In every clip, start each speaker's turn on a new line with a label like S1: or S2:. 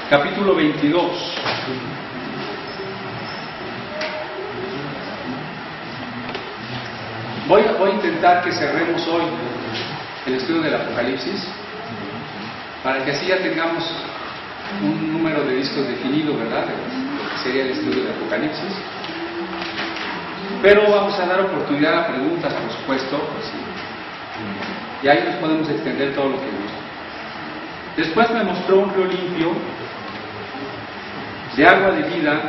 S1: capítulo 22. Voy a intentar que cerremos hoy el estudio del Apocalipsis, para que así ya tengamos un número de discos definido, ¿verdad?, de lo que sería el estudio del Apocalipsis. Pero vamos a dar oportunidad a preguntas, por supuesto, pues sí. Y ahí nos podemos extender todo lo que guste. Después me mostró un río limpio, de agua de vida,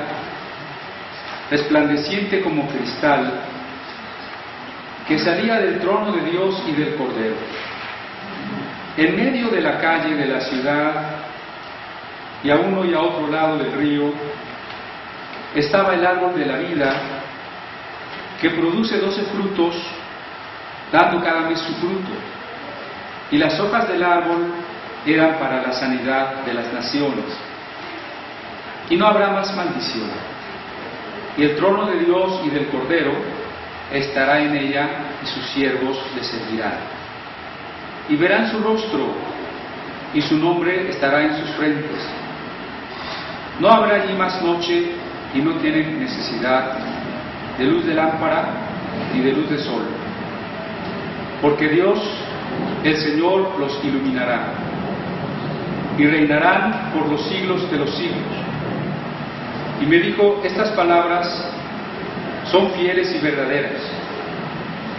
S1: resplandeciente como cristal, que salía del trono de Dios y del Cordero. En medio de la calle de la ciudad, y a uno y a otro lado del río, estaba el árbol de la vida, que produce 12 frutos, dando cada mes su fruto. Y las hojas del árbol eran para la sanidad de las naciones. Y no habrá más maldición. Y el trono de Dios y del Cordero estará en ella, y sus siervos le servirán. Y verán su rostro, y su nombre estará en sus frentes. No habrá allí más noche, y no tienen necesidad de luz de lámpara ni de luz de sol, porque Dios, el Señor, los iluminará, y reinarán por los siglos de los siglos. Y me dijo: estas palabras son fieles y verdaderas.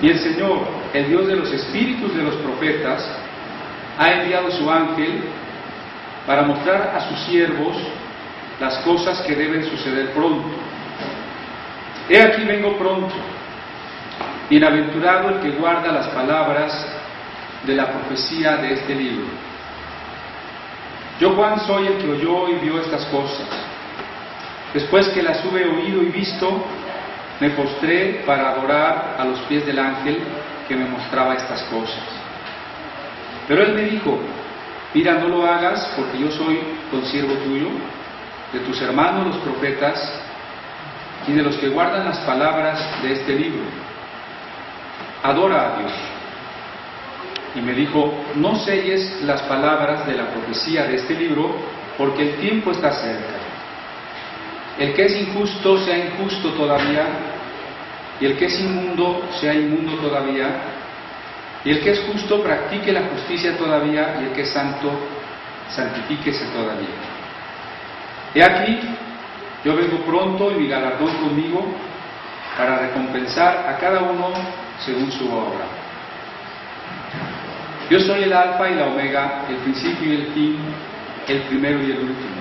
S1: Y el Señor, el Dios de los espíritus de los profetas, ha enviado su ángel para mostrar a sus siervos las cosas que deben suceder pronto. He aquí vengo pronto. Bienaventurado el que guarda las palabras de la profecía de este libro. Yo, Juan, soy el que oyó y vio estas cosas. Después que las hube oído y visto, me postré para adorar a los pies del ángel que me mostraba estas cosas. Pero él me dijo: mira, no lo hagas, porque yo soy consiervo tuyo, de tus hermanos los profetas, y de los que guardan las palabras de este libro. Adora a Dios. Y me dijo: no selles las palabras de la profecía de este libro, porque el tiempo está cerca. El que es injusto sea injusto todavía, y el que es inmundo sea inmundo todavía, y el que es justo practique la justicia todavía, y el que es santo santifíquese todavía. He aquí, yo vengo pronto, y mi galardón conmigo, para recompensar a cada uno según su obra. Yo soy el Alfa y la Omega, el principio y el fin, el primero y el último.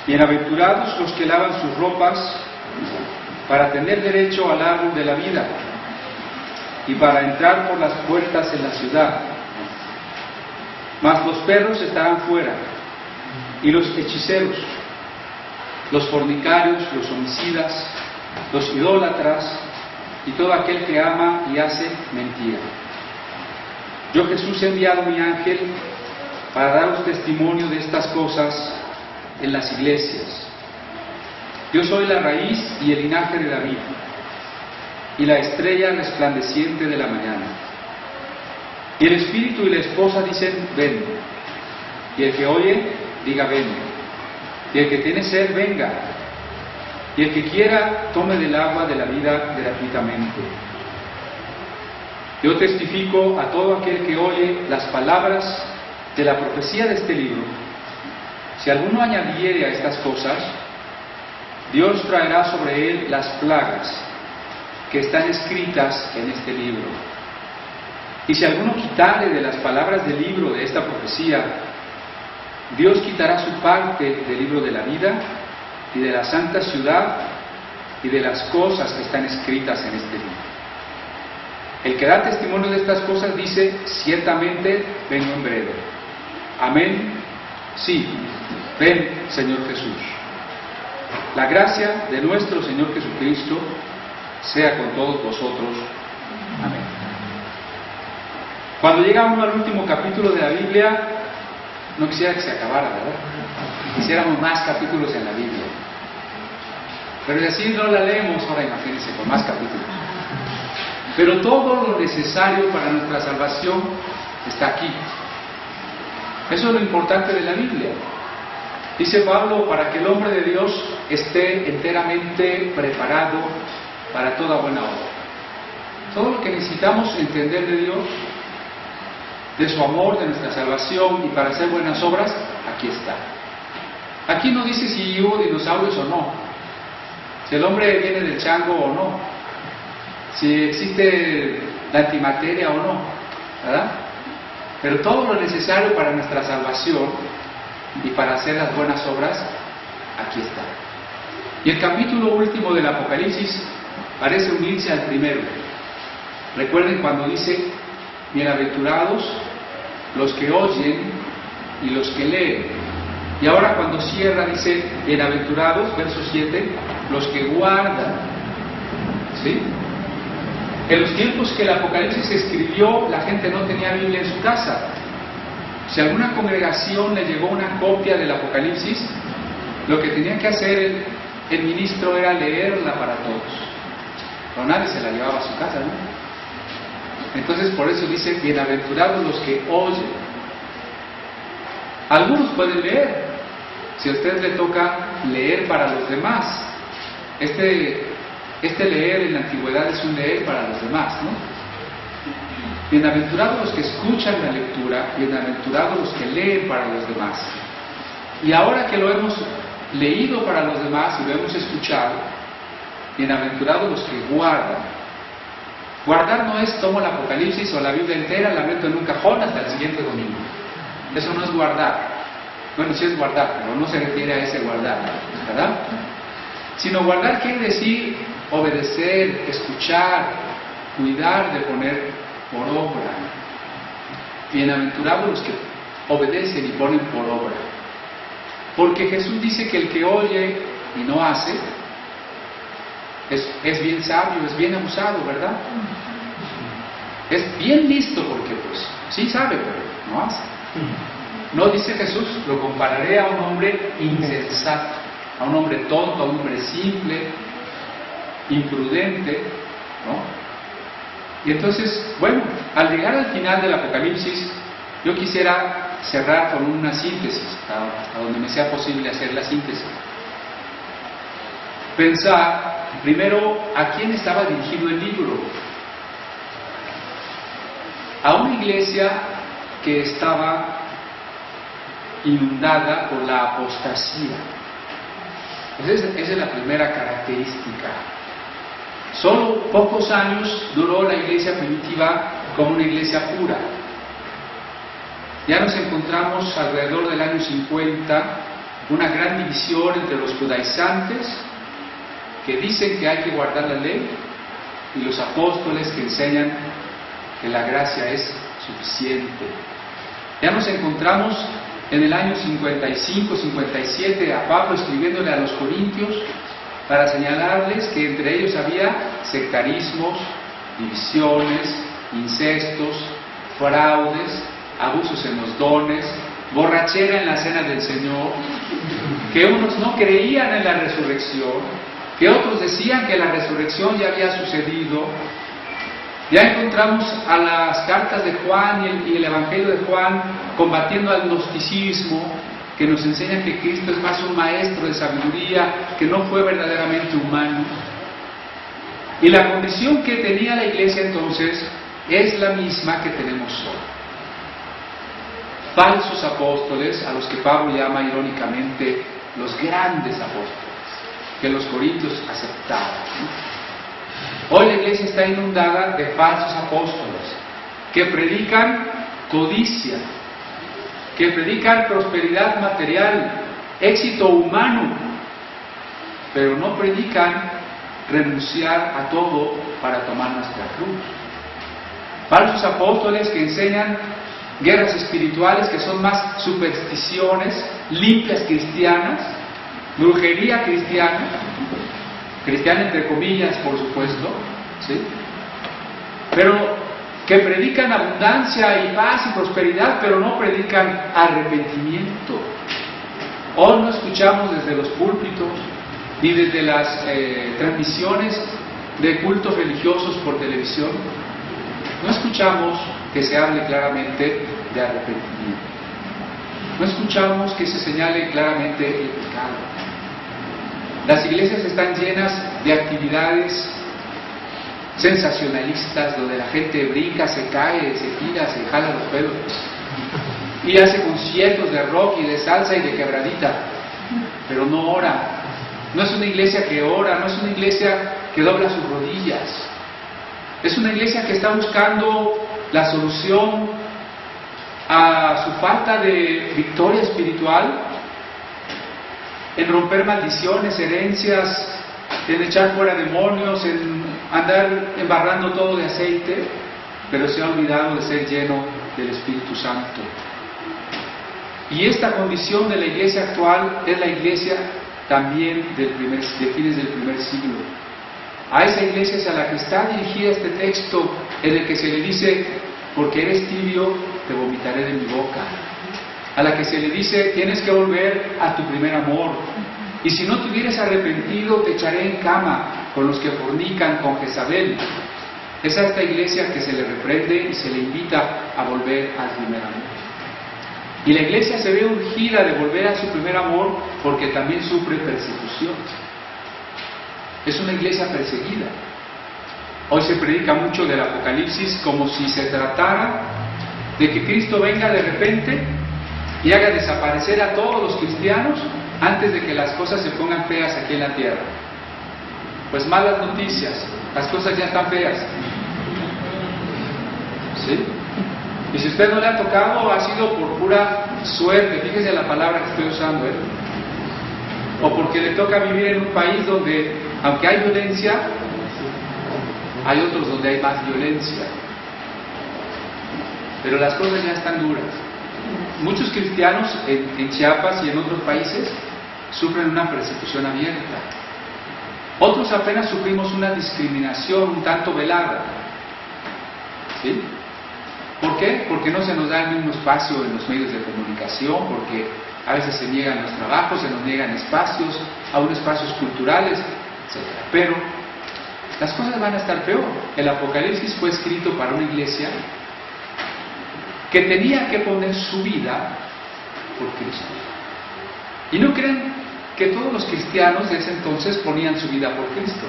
S1: Bienaventurados los que lavan sus ropas, para tener derecho al árbol de la vida, y para entrar por las puertas en la ciudad. Mas los perros estarán fuera, y los hechiceros, los fornicarios, los homicidas, los idólatras, y todo aquel que ama y hace mentira. Yo, Jesús, he enviado mi ángel para daros testimonio de estas cosas en las iglesias. Yo soy la raíz y el linaje de David, y la estrella resplandeciente de la mañana. Y el espíritu y la esposa dicen: ven. Y el que oye, diga: ven. Y el que tiene sed, venga. Y el que quiera, tome del agua de la vida gratuitamente. Yo testifico a todo aquel que oye las palabras de la profecía de este libro. Si alguno añadiere a estas cosas, Dios traerá sobre él las plagas que están escritas en este libro. Y si alguno quitare de las palabras del libro de esta profecía, Dios quitará su parte del libro de la vida, y de la santa ciudad, y de las cosas que están escritas en este libro. El que da testimonio de estas cosas dice: ciertamente vengo en breve. Amén. Sí, ven, Señor Jesús. La gracia de nuestro Señor Jesucristo sea con todos vosotros. Amén. Cuando llega uno al último capítulo de la Biblia, no quisiera que se acabara, ¿verdad? Quisiéramos más capítulos en la Biblia. Pero si así no la leemos, ahora imagínense, con más capítulos. Pero todo lo necesario para nuestra salvación está aquí. Eso es lo importante de la Biblia. Dice Pablo, para que el hombre de Dios esté enteramente preparado para toda buena obra. Todo lo que necesitamos entender de Dios, de su amor, de nuestra salvación y para hacer buenas obras, aquí está. Aquí no dice si hubo dinosaurios o no, si el hombre viene del chango o no, si existe la antimateria o no, ¿verdad? Pero todo lo necesario para nuestra salvación y para hacer las buenas obras, aquí está. Y el capítulo último del Apocalipsis parece unirse al primero. Recuerden cuando dice, bienaventurados los que oyen y los que leen. Y ahora cuando cierra dice, bienaventurados, verso 7, los que guardan. ¿Sí? En los tiempos que el Apocalipsis se escribió, la gente no tenía Biblia en su casa. Si a alguna congregación le llegó una copia del Apocalipsis, lo que tenía que hacer el ministro era leerla para todos. Pero nadie se la llevaba a su casa, ¿no? Entonces por eso dice, bienaventurados los que oyen. Algunos pueden leer, si a usted le toca leer para los demás. Este leer en la antigüedad es un leer para los demás, ¿no? Bienaventurados los que escuchan la lectura, bienaventurados los que leen para los demás. Y ahora que lo hemos leído para los demás y lo hemos escuchado, bienaventurados los que guardan. Guardar no es tomo el Apocalipsis o la Biblia entera, la meto en un cajón hasta el siguiente domingo. Eso no es guardar. Bueno, sí es guardar, pero no se refiere a ese guardar, ¿verdad? Sino guardar quiere decir obedecer, escuchar, cuidar de poner por obra. Bienaventurados los que obedecen y ponen por obra. Porque Jesús dice que el que oye y no hace es bien sabio, es bien abusado, ¿verdad? Es bien listo porque pues sí sabe, pero no hace. No dice Jesús, lo compararé a un hombre insensato, a un hombre tonto, a un hombre simple, imprudente, ¿no? Y entonces, bueno, al llegar al final del Apocalipsis, yo quisiera cerrar con una síntesis, a donde me sea posible hacer la síntesis. Pensar, primero, ¿a quién estaba dirigido el libro? A una iglesia que estaba inundada por la apostasía. Esa es la primera característica. Solo pocos años duró la iglesia primitiva como una iglesia pura. Ya nos encontramos alrededor del año 50 una gran división entre los judaizantes, que dicen que hay que guardar la ley, y los apóstoles que enseñan que la gracia es suficiente. Ya nos encontramos en el año 55-57 a Pablo escribiéndole a los corintios para señalarles que entre ellos había sectarismos, divisiones, incestos, fraudes, abusos en los dones, borrachera en la cena del Señor, que unos no creían en la resurrección, que otros decían que la resurrección ya había sucedido. Ya encontramos a las cartas de Juan y el Evangelio de Juan combatiendo al gnosticismo, que nos enseña que Cristo es más un maestro de sabiduría, que no fue verdaderamente humano. Y la condición que tenía la iglesia entonces es la misma que tenemos hoy. Falsos apóstoles, a los que Pablo llama irónicamente los grandes apóstoles, que los corintios aceptaban, ¿no? Hoy la iglesia está inundada de falsos apóstoles que predican codicia, que predican prosperidad material, éxito humano, pero no predican renunciar a todo para tomar nuestra cruz. Falsos apóstoles que enseñan guerras espirituales que son más supersticiones, limpias cristianas, brujería cristiana entre comillas, por supuesto, ¿sí? Pero que predican abundancia y paz y prosperidad, pero no predican arrepentimiento. Hoy no escuchamos desde los púlpitos ni desde las transmisiones de cultos religiosos por televisión, no escuchamos que se hable claramente de arrepentimiento. No escuchamos que se señale claramente el pecado. Las iglesias están llenas de actividades sensacionalistas, donde la gente brinca, se cae, se tira, se jala los pelos y hace conciertos de rock y de salsa y de quebradita, pero no ora. No es una iglesia que ora, no es una iglesia que dobla sus rodillas. Es una iglesia que está buscando la solución a su falta de victoria espiritual, en romper maldiciones, herencias, en echar fuera demonios, en andar embarrando todo de aceite, pero se ha olvidado de ser lleno del Espíritu Santo. Y esta condición de la iglesia actual es la iglesia también de fines del primer siglo. A esa iglesia es a la que está dirigida este texto, en el que se le dice: porque eres tibio, te vomitaré de mi boca. A la que se le dice: tienes que volver a tu primer amor, y si no te hubieras arrepentido, te echaré en cama con los que fornican con Jezabel. Es a esta iglesia que se le reprende y se le invita a volver al primer amor. Y la iglesia se ve urgida de volver a su primer amor porque también sufre persecución. Es una iglesia perseguida. Hoy se predica mucho del Apocalipsis como si se tratara de que Cristo venga de repente y haga desaparecer a todos los cristianos antes de que las cosas se pongan feas aquí en la tierra. Pues malas noticias, las cosas ya están feas. ¿Sí? Y si usted no le ha tocado, ha sido por pura suerte, fíjese la palabra que estoy usando, o porque le toca vivir en un país donde, aunque hay violencia, hay otros donde hay más violencia. Pero las cosas ya están duras. Muchos cristianos en Chiapas y en otros países sufren una persecución abierta. Otros apenas sufrimos una discriminación un tanto velada. ¿Sí? ¿Por qué? Porque no se nos da el mismo espacio en los medios de comunicación, porque a veces se niegan los trabajos, se nos niegan espacios, aún espacios culturales, etc. Pero las cosas van a estar peor. El Apocalipsis fue escrito para una iglesia que tenía que poner su vida por Cristo. Y no crean que todos los cristianos de ese entonces ponían su vida por Cristo.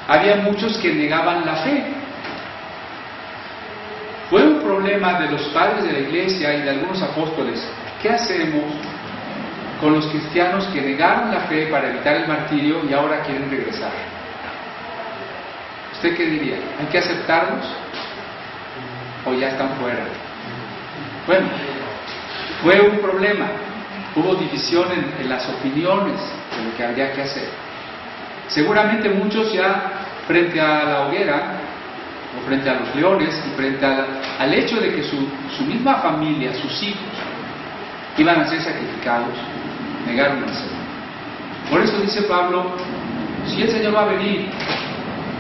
S1: Había muchos que negaban la fe. Fue un problema de los padres de la iglesia y de algunos apóstoles. ¿Qué hacemos con los cristianos que negaron la fe para evitar el martirio y ahora quieren regresar? ¿Usted qué diría? ¿Hay que aceptarlos? ¿O ya están fuera? Bueno, fue un problema. Hubo división en las opiniones de lo que habría que hacer. Seguramente muchos ya frente a la hoguera, o frente a los leones, y frente al hecho de que su misma familia, sus hijos, iban a ser sacrificados, negaron el Señor. Por eso dice Pablo: si el Señor va a venir,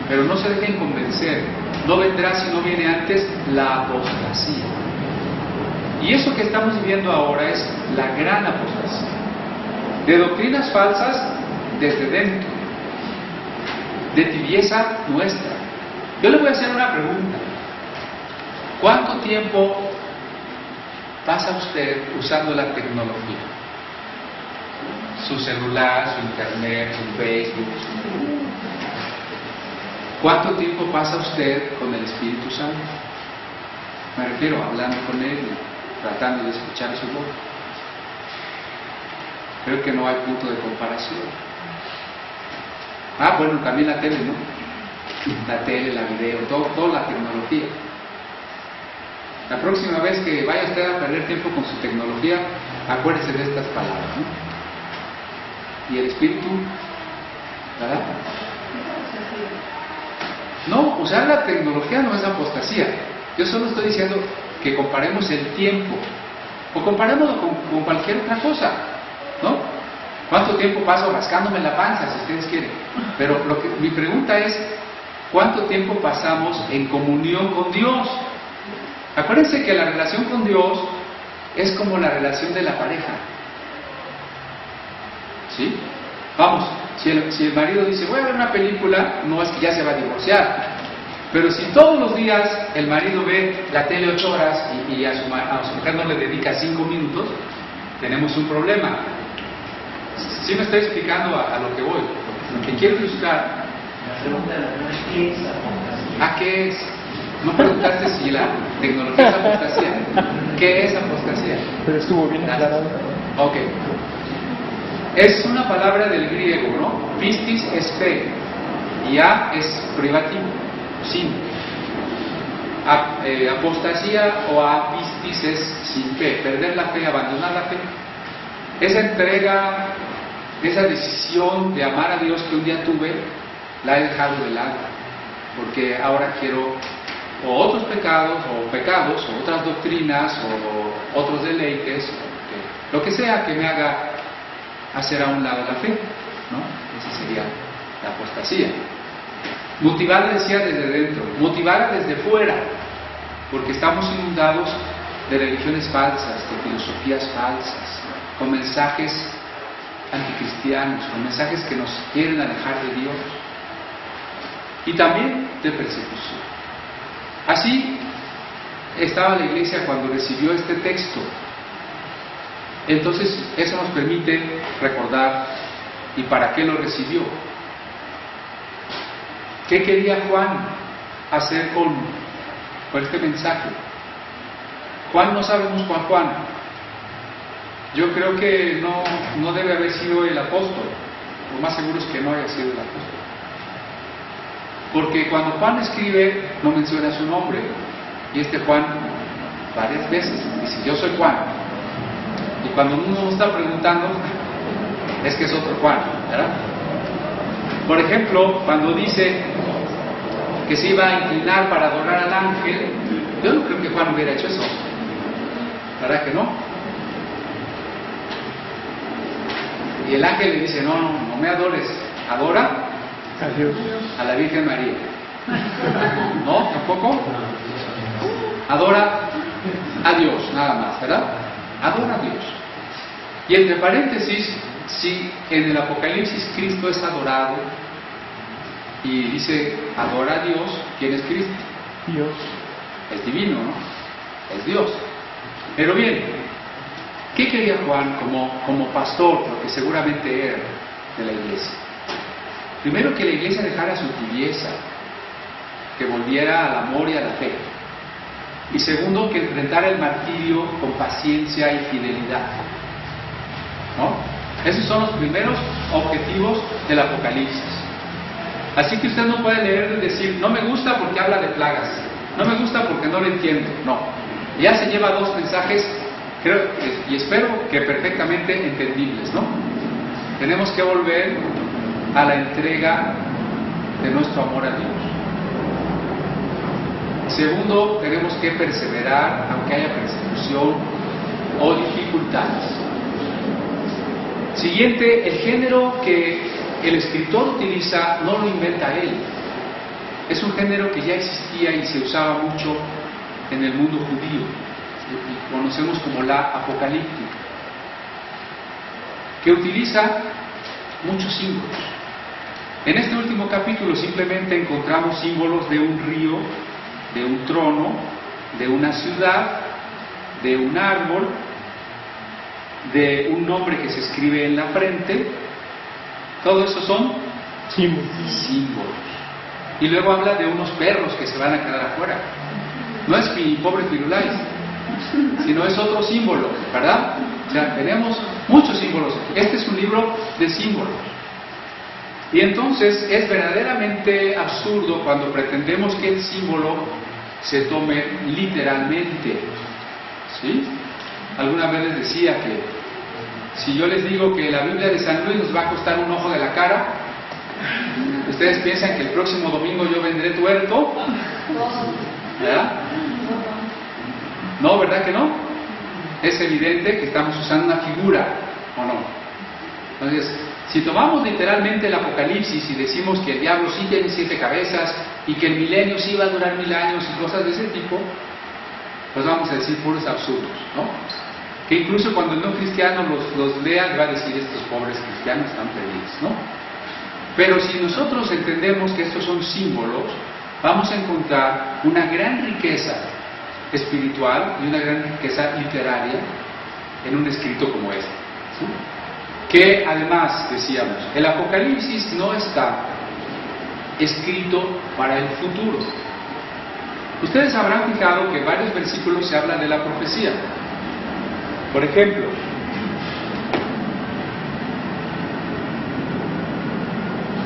S1: pero no se dejen convencer, no vendrá si no viene antes la apostasía. Y eso que estamos viviendo ahora es la gran apostasía, de doctrinas falsas desde dentro, de tibieza nuestra. Yo le voy a hacer una pregunta: ¿cuánto tiempo pasa usted usando la tecnología? Su celular, su internet, su Facebook. ¿Cuánto tiempo pasa usted con el Espíritu Santo? Me refiero a hablando con Él, tratando de escuchar su voz. Creo que no hay punto de comparación. Bueno, también la tele, ¿no? La tele, la video, toda la tecnología. La próxima vez que vaya usted a perder tiempo con su tecnología, acuérdese de estas palabras, ¿no? Y el Espíritu, ¿verdad? No, usar la tecnología no es apostasía. Yo solo estoy diciendo que comparemos el tiempo, o comparémoslo con cualquier otra cosa, ¿no? ¿Cuánto tiempo paso rascándome la panza, si ustedes quieren? Pero mi pregunta es: ¿cuánto tiempo pasamos en comunión con Dios? Acuérdense que la relación con Dios es como la relación de la pareja. ¿Sí? Vamos, si el marido dice: voy a ver una película, no es que ya se va a divorciar. Pero si todos los días el marido ve la tele 8 horas y a su mujer no le dedica 5 minutos, tenemos un problema. Sí me estoy explicando a lo que voy. Lo que quiero ilustrar.
S2: La pregunta es, ¿qué es apostasía?
S1: ¿A qué es? No preguntaste si la tecnología es apostasía. ¿Qué es apostasía?
S3: Pero estuvo bien aclarado.
S1: Ok. Es una palabra del griego, ¿no? Pistis es fe. Y a es privativo, sin. Apostasía o apistis es sin fe, perder la fe, abandonar la fe. Esa entrega, esa decisión de amar a Dios que un día tuve, la he dejado de lado, porque ahora quiero o otros pecados, o otras doctrinas, o otros deleites, lo que sea que me haga hacer a un lado la fe, ¿no? Esa sería la apostasía. Motivar, decía, desde dentro, motivar desde fuera, porque estamos inundados de religiones falsas, de filosofías falsas, con mensajes anticristianos, con mensajes que nos quieren alejar de Dios, y también de persecución. Así estaba la iglesia cuando recibió este texto. Entonces, eso nos permite recordar y para qué lo recibió. ¿Qué quería Juan hacer con este mensaje? Juan, no sabemos cuál Juan. Yo creo que no debe haber sido el apóstol. Lo más seguro es que no haya sido el apóstol. Porque cuando Juan escribe, no menciona su nombre. Y este Juan, varias veces, dice, yo soy Juan. Y cuando uno está preguntando, es que es otro Juan, ¿verdad? Por ejemplo, cuando dice que se iba a inclinar para adorar al ángel, yo no creo que Juan hubiera hecho eso. ¿Verdad que no? Y el ángel le dice, no me adores, adora
S3: a Dios,
S1: a la Virgen María. ¿No? ¿Tampoco? Adora a Dios, nada más, ¿verdad? Adora a Dios. Y entre paréntesis, si en el Apocalipsis Cristo es adorado y dice adora a Dios, ¿quién es Cristo?
S3: Dios.
S1: Es divino, ¿no? Es Dios. Pero bien, ¿qué quería Juan como pastor? Porque seguramente era de la iglesia. Primero, que la iglesia dejara su tibieza, que volviera al amor y a la fe. Y segundo, que enfrentara el martirio con paciencia y fidelidad, ¿no? Esos son los primeros objetivos del Apocalipsis. Así que usted no puede leer y decir, no me gusta porque habla de plagas, no me gusta porque no lo entiendo. No, ya se lleva dos mensajes, creo y espero que perfectamente entendibles, ¿no? Tenemos que volver a la entrega de nuestro amor a Dios. Segundo, tenemos que perseverar aunque haya persecución o dificultades. Siguiente, el género que el escritor utiliza no lo inventa él. Es un género que ya existía y se usaba mucho en el mundo judío, y conocemos como la apocalíptica, que utiliza muchos símbolos. En este último capítulo simplemente encontramos símbolos de un río, de un trono, de una ciudad, de un árbol, de un nombre que se escribe en la frente. Todo eso son símbolos. Y luego habla de unos perros que se van a quedar afuera. No es mi pobre Firulais, sino es otro símbolo, ¿verdad? O sea, tenemos muchos símbolos. Este es un libro de símbolos. Y entonces es verdaderamente absurdo cuando pretendemos que el símbolo se tome literalmente. ¿Sí? Alguna vez les decía que si yo les digo que la Biblia de San Luis nos va a costar un ojo de la cara, ¿ustedes piensan que el próximo domingo yo vendré tuerto? ¿Verdad? No, ¿verdad que no? Es evidente que estamos usando una figura, ¿o no? Entonces, si tomamos literalmente el Apocalipsis y decimos que el diablo sí tiene 7 cabezas y que el milenio sí va a durar 1000 años y cosas de ese tipo, pues vamos a decir puros absurdos, ¿no? Que incluso cuando el no cristiano los lea, va a decir, estos pobres cristianos están perdidos, ¿no? Pero si nosotros entendemos que estos son símbolos, vamos a encontrar una gran riqueza espiritual y una gran riqueza literaria en un escrito como este. ¿Sí? Que además, decíamos, el Apocalipsis no está escrito para el futuro. Ustedes habrán fijado que en varios versículos se habla de la profecía. Por ejemplo,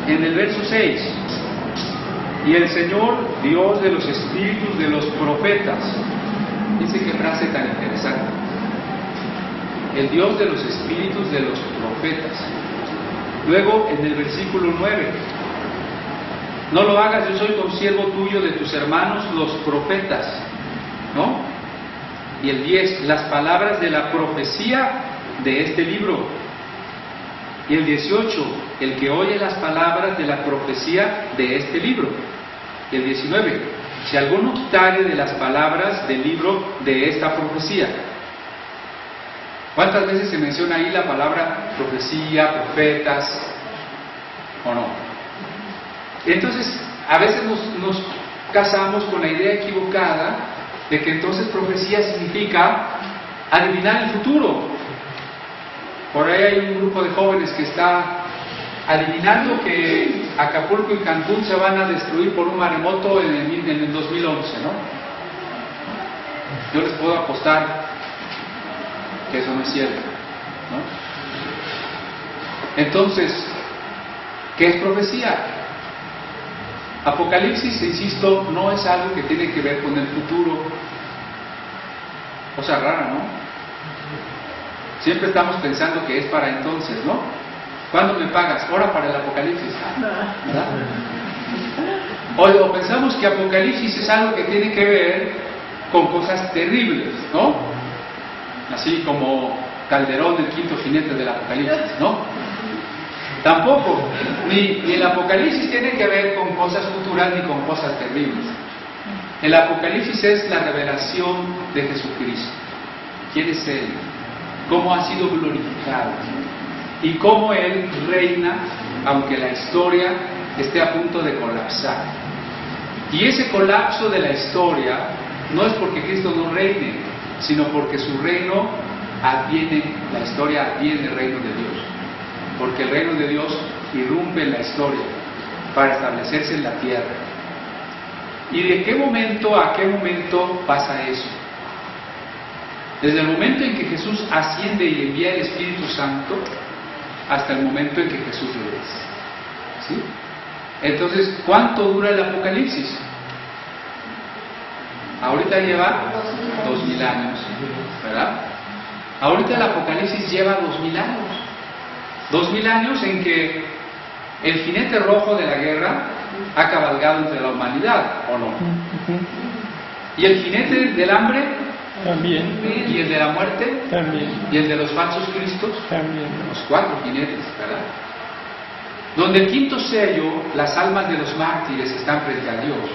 S1: en el verso 6, y el Señor, Dios de los espíritus de los profetas. Dice qué frase tan interesante. El Dios de los espíritus de los profetas. Luego, en el versículo 9, no lo hagas, yo soy consiervo tuyo de tus hermanos los profetas, ¿no? Y el 10, las palabras de la profecía de este libro. Y el 18, el que oye las palabras de la profecía de este libro. Y el 19, si alguno quitare de las palabras del libro de esta profecía. ¿Cuántas veces se menciona ahí la palabra profecía, profetas, o no? Entonces, a veces nos casamos con la idea equivocada de que entonces profecía significa adivinar el futuro. Por ahí hay un grupo de jóvenes que está adivinando que Acapulco y Cancún se van a destruir por un maremoto en el 2011, ¿no? Yo les puedo apostar que eso no es cierto, ¿no? Entonces, ¿qué es profecía? Apocalipsis, insisto, no es algo que tiene que ver con el futuro. Cosa rara, ¿no? Siempre estamos pensando que es para entonces, ¿no? ¿Cuándo me pagas? Ora para el Apocalipsis, ¿verdad? O pensamos que Apocalipsis es algo que tiene que ver con cosas terribles, ¿no? Así como Calderón, el quinto jinete del Apocalipsis, ¿no? Tampoco, ni el Apocalipsis tiene que ver con cosas futuras ni con cosas terribles. El Apocalipsis es la revelación de Jesucristo. ¿Quién es Él? ¿Cómo ha sido glorificado? Y cómo Él reina, aunque la historia esté a punto de colapsar. Y ese colapso de la historia no es porque Cristo no reine, sino porque su reino adviene, la historia adviene el reino de Dios. Porque el reino de Dios irrumpe en la historia para establecerse en la tierra. ¿Y de qué momento a qué momento pasa eso? Desde el momento en que Jesús asciende y envía el Espíritu Santo hasta el momento en que Jesús regresa. ¿Sí? Entonces, ¿cuánto dura el Apocalipsis? Ahorita lleva 2000 años, ¿verdad? Ahorita el Apocalipsis lleva 2000 años. 2000 años en que el jinete rojo de la guerra ha cabalgado entre la humanidad, ¿o no? Y el jinete del hambre
S3: también.
S1: Y el de la muerte
S3: También.
S1: y el de los falsos cristos
S3: También.
S1: los 4 jinetes, ¿verdad? Donde el quinto sello, las almas de los mártires están frente a Dios.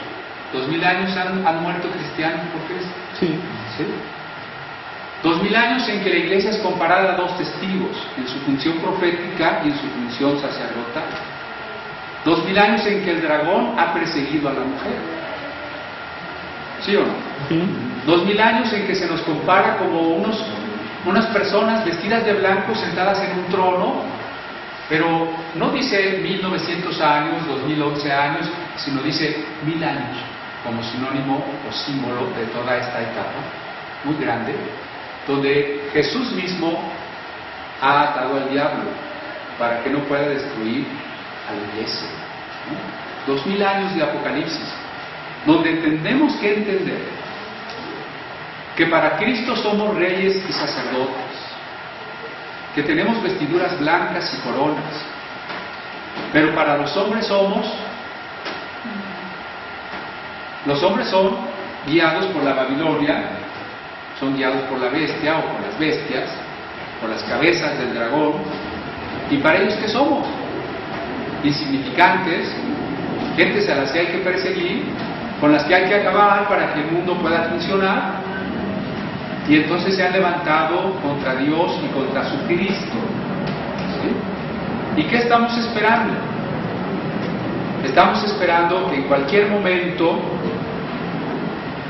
S1: 2000 años han muerto cristianos por Cristo.
S3: Sí.
S1: ¿Sí? 2000 años en que la iglesia es comparada a 2 testigos en su función profética y en su función sacerdotal. 2000 años en que el dragón ha perseguido a la mujer. ¿Sí o no?
S3: Sí.
S1: 2000 años en que se nos compara como unas personas vestidas de blanco sentadas en un trono, pero no dice 1900 años, 2011 años, sino dice 1000 años, como sinónimo o símbolo de toda esta etapa muy grande, donde Jesús mismo ha atado al diablo para que no pueda destruir a la iglesia, ¿no? 2000 años de Apocalipsis, donde tenemos que entender que para Cristo somos reyes y sacerdotes, que tenemos vestiduras blancas y coronas, pero para los hombres son guiados por la Babilonia, son guiados por la bestia o por las bestias, por las cabezas del dragón. ¿Y para ellos qué somos? Insignificantes, gentes a las que hay que perseguir, con las que hay que acabar para que el mundo pueda funcionar. Y entonces se han levantado contra Dios y contra su Cristo. ¿Sí? ¿Y qué estamos esperando? Estamos esperando que en cualquier momento,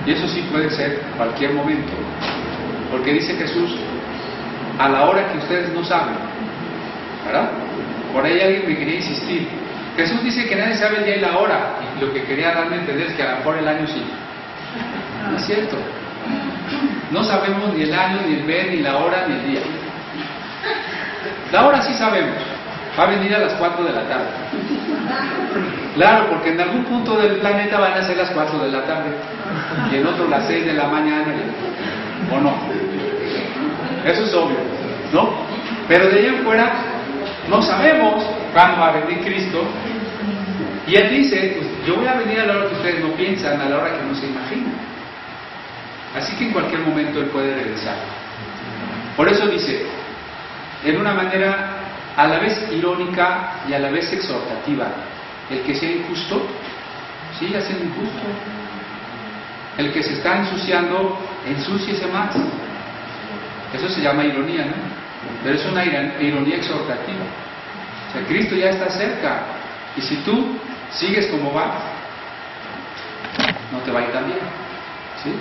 S1: y eso sí puede ser cualquier momento, porque dice Jesús, a la hora que ustedes no saben, ¿verdad? Por ahí alguien me quería insistir. Jesús dice que nadie sabe el día y la hora, y lo que quería darme a entender es que a lo mejor el año sí. No es cierto. No sabemos ni el año, ni el mes, ni la hora, ni el día. La hora sí sabemos. Va a venir a las 4 de la tarde. Claro, porque en algún punto del planeta van a ser las 4 de la tarde. Y en otro las 6 de la mañana. ¿O no? Eso es obvio, ¿no? Pero de ahí en fuera no sabemos cuándo va a venir Cristo. Y Él dice, pues yo voy a venir a la hora que ustedes no piensan, a la hora que no se imaginan. Así que en cualquier momento Él puede regresar. Por eso dice, en una manera a la vez irónica y a la vez exhortativa, el que sea injusto, siga siendo injusto. El que se está ensuciando, ensúciese más. Eso se llama ironía, ¿no? Pero es una ironía exhortativa. O sea, Cristo ya está cerca. Y si tú sigues como vas, no te va a ir tan bien. ¿Sí?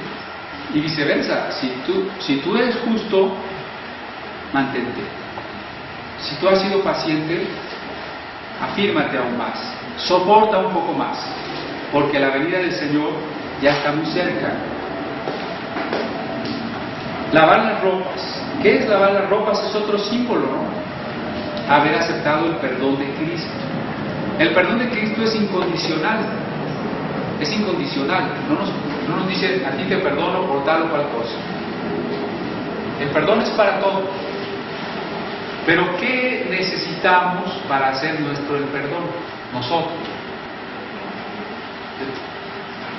S1: Y viceversa, si tú eres justo, mantente. Si tú has sido paciente, afírmate aún más, soporta un poco más, porque la venida del Señor ya está muy cerca. Lavar las ropas. ¿Qué es lavar las ropas? Es otro símbolo, ¿no? Haber aceptado el perdón de Cristo. El perdón de Cristo es incondicional. Es incondicional. No nos dice, a ti te perdono por tal o cual cosa. El perdón es para todo. Pero ¿qué necesitamos para hacer nuestro el perdón? Nosotros.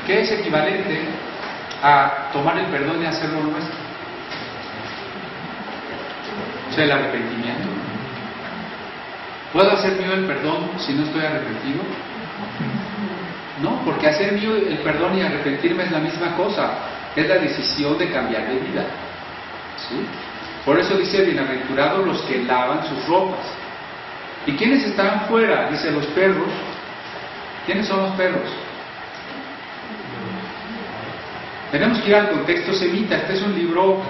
S1: ¿Qué es equivalente a tomar el perdón y hacerlo nuestro? O sea, el arrepentimiento. ¿Puedo hacer mío el perdón si no estoy arrepentido? No, porque hacer mío el perdón y arrepentirme es la misma cosa. Es la decisión de cambiar de vida. ¿Sí? Por eso dice, bienaventurados los que lavan sus ropas. ¿Y quiénes estarán fuera? Dice, los perros. ¿Quiénes son los perros? Tenemos que ir al contexto semita. Este es un libro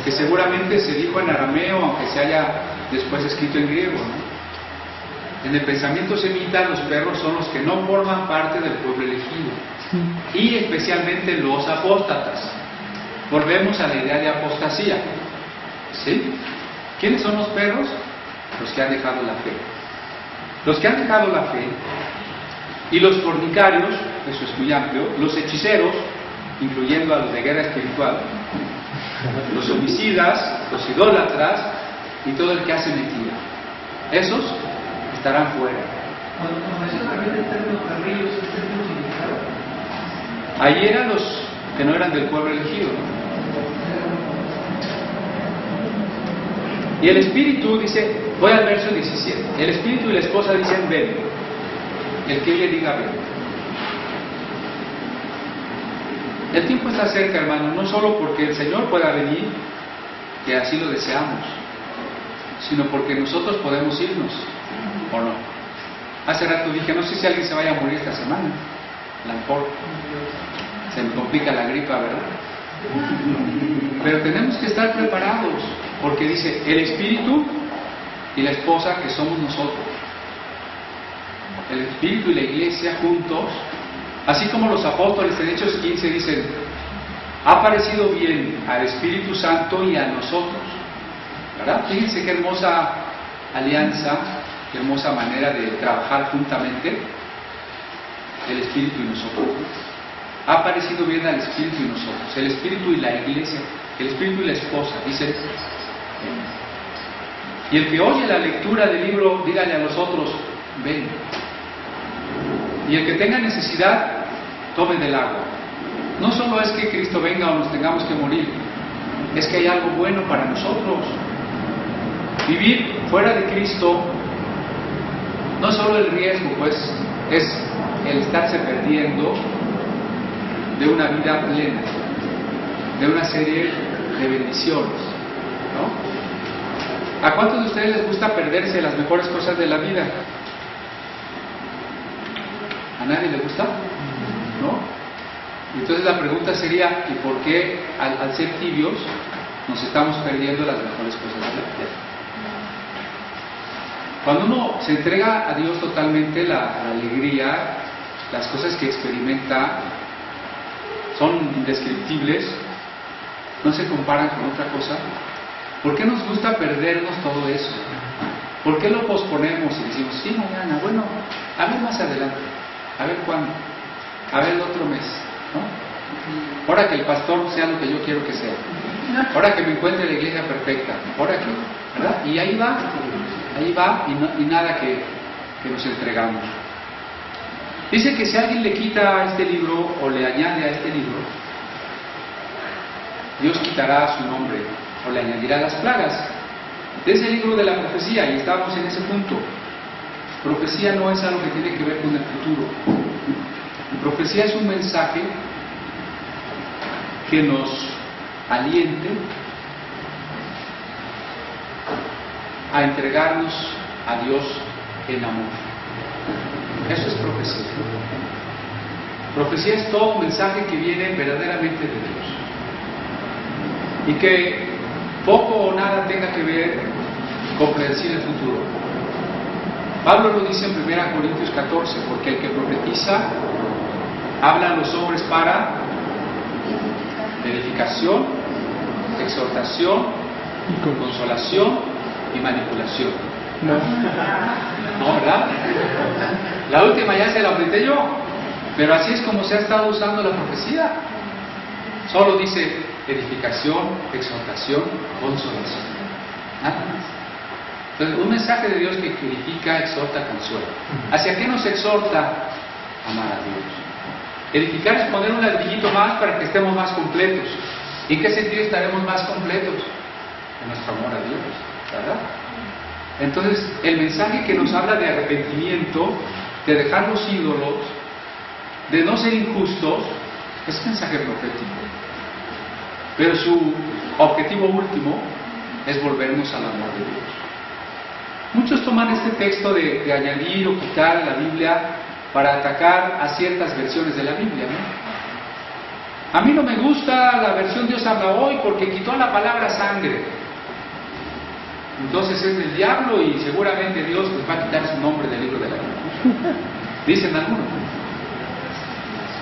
S1: que seguramente se dijo en arameo, aunque se haya después escrito en griego, ¿no? En el pensamiento semita, los perros son los que no forman parte del pueblo elegido, y especialmente los apóstatas. Volvemos a la idea de apostasía. ¿Sí? ¿Quiénes son los perros? Los que han dejado la fe. Los que han dejado la fe. Y los fornicarios, eso es muy amplio, los hechiceros, incluyendo a los de guerra espiritual, los homicidas, los idólatras y todo el que hace mentira. Esos estarán fuera. Ahí eran los que no eran del pueblo elegido, ¿no? Y el espíritu dice, voy al verso 17, el espíritu y la esposa dicen ven, el que oye diga ven. El tiempo está cerca, hermano, no solo porque el Señor pueda venir, que así lo deseamos, sino porque nosotros podemos irnos, ¿o no? Hace rato dije, no sé si alguien se vaya a morir esta semana, a lo mejor se me complica la gripa, ¿verdad? Pero tenemos que estar preparados, porque dice, el espíritu y la esposa, que somos nosotros, el espíritu y la iglesia juntos. Así como los apóstoles en Hechos 15 dicen, ha parecido bien al Espíritu Santo y a nosotros, ¿verdad? Fíjense qué hermosa alianza, qué hermosa manera de trabajar juntamente el Espíritu y nosotros. Ha parecido bien al Espíritu y nosotros, el Espíritu y la iglesia, el Espíritu y la esposa, dicen. Y el que oye la lectura del libro, dígale a los otros, ven. Y el que tenga necesidad, tome del agua. No solo es que Cristo venga o nos tengamos que morir, es que hay algo bueno para nosotros. Vivir fuera de Cristo, no solo el riesgo, pues, es el estarse perdiendo de una vida plena, de una serie de bendiciones, ¿no? ¿A cuántos de ustedes les gusta perderse de las mejores cosas de la vida? ¿A nadie le gusta? ¿No? Entonces la pregunta sería, ¿y por qué al ser tibios nos estamos perdiendo las mejores cosas de la vida. Cuando uno se entrega a Dios totalmente, la alegría, las cosas que experimenta son indescriptibles, no se comparan con otra cosa. ¿Por qué nos gusta perdernos todo eso? ¿Por qué lo posponemos y decimos, sí, mañana, bueno, a ver más adelante, a ver cuándo, a ver el otro mes, ¿no? Ahora que el pastor sea lo que yo quiero que sea, ahora que me encuentre la iglesia perfecta, ahora que, ¿verdad? Y ahí va y nada que nos entregamos. Dice que si alguien le quita a este libro o le añade a este libro, Dios quitará su nombre o le añadirá las plagas de ese libro de la profecía, y estamos en ese punto. Profecía no es algo que tiene que ver con el futuro. Profecía es un mensaje que nos aliente a entregarnos a Dios en amor. Eso es profecía. Profecía es todo un mensaje que viene verdaderamente de Dios y que poco o nada tenga que ver con predecir el futuro. Pablo lo dice en 1 Corintios 14, porque el que profetiza habla a los hombres para edificación, exhortación, consolación y manipulación. No, ¿verdad? La última ya se la apreté yo, pero así es como se ha estado usando la profecía. Solo dice edificación, exhortación, consolación. Nada más. Entonces, un mensaje de Dios que edifica, exhorta, consuela. ¿Hacia qué nos exhorta? Amar a Dios. Edificar es poner un ladrillito más para que estemos más completos. ¿Y en qué sentido estaremos más completos? En nuestro amor a Dios, ¿verdad? Entonces, el mensaje que nos habla de arrepentimiento, de dejar los ídolos, de no ser injustos, es un mensaje profético. Pero su objetivo último es volvernos al amor de Dios. Muchos toman este texto de añadir o quitar a la Biblia para atacar a ciertas versiones de la Biblia, ¿no? A mí no me gusta la versión Dios habla hoy porque quitó la palabra sangre. Entonces es del diablo y seguramente Dios les va a quitar su nombre del libro de la Biblia. Dicen algunos.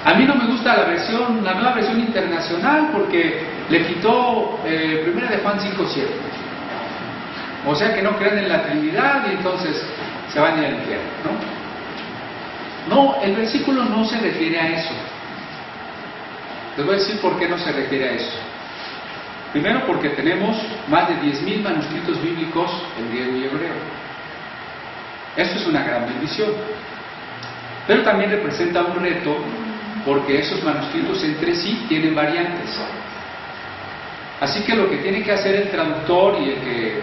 S1: A mí no me gusta la nueva versión internacional porque le quitó 1 de Juan 5:7. O sea que no creen en la Trinidad y entonces se van a ir al infierno, ¿no? No, el versículo no se refiere a eso. Les voy a decir por qué no se refiere a eso. Primero porque tenemos más de 10,000 manuscritos bíblicos en griego y hebreo. Esto es una gran bendición. Pero también representa un reto porque esos manuscritos entre sí tienen variantes. Así que lo que tiene que hacer el traductor y el que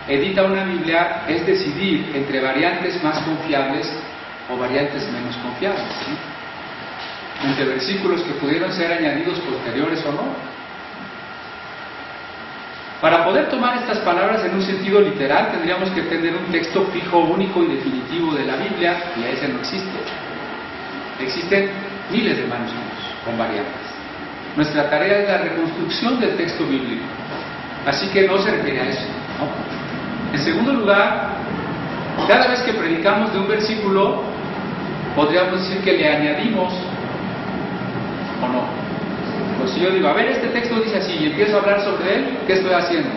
S1: edita una Biblia es decidir entre variantes más confiables o variantes menos confiables, ¿sí? Entre versículos que pudieron ser añadidos posteriores o no. Para poder tomar estas palabras en un sentido literal tendríamos que tener un texto fijo, único y definitivo de la Biblia, y a ese no existe. Existen miles de manuscritos con variantes. Nuestra tarea es la reconstrucción del texto bíblico, así que no se refiere a eso, ¿no? En segundo lugar, cada vez que predicamos de un versículo, podríamos decir que le añadimos o no. Pues si yo digo, a ver, este texto dice así, y empiezo a hablar sobre él, ¿qué estoy haciendo?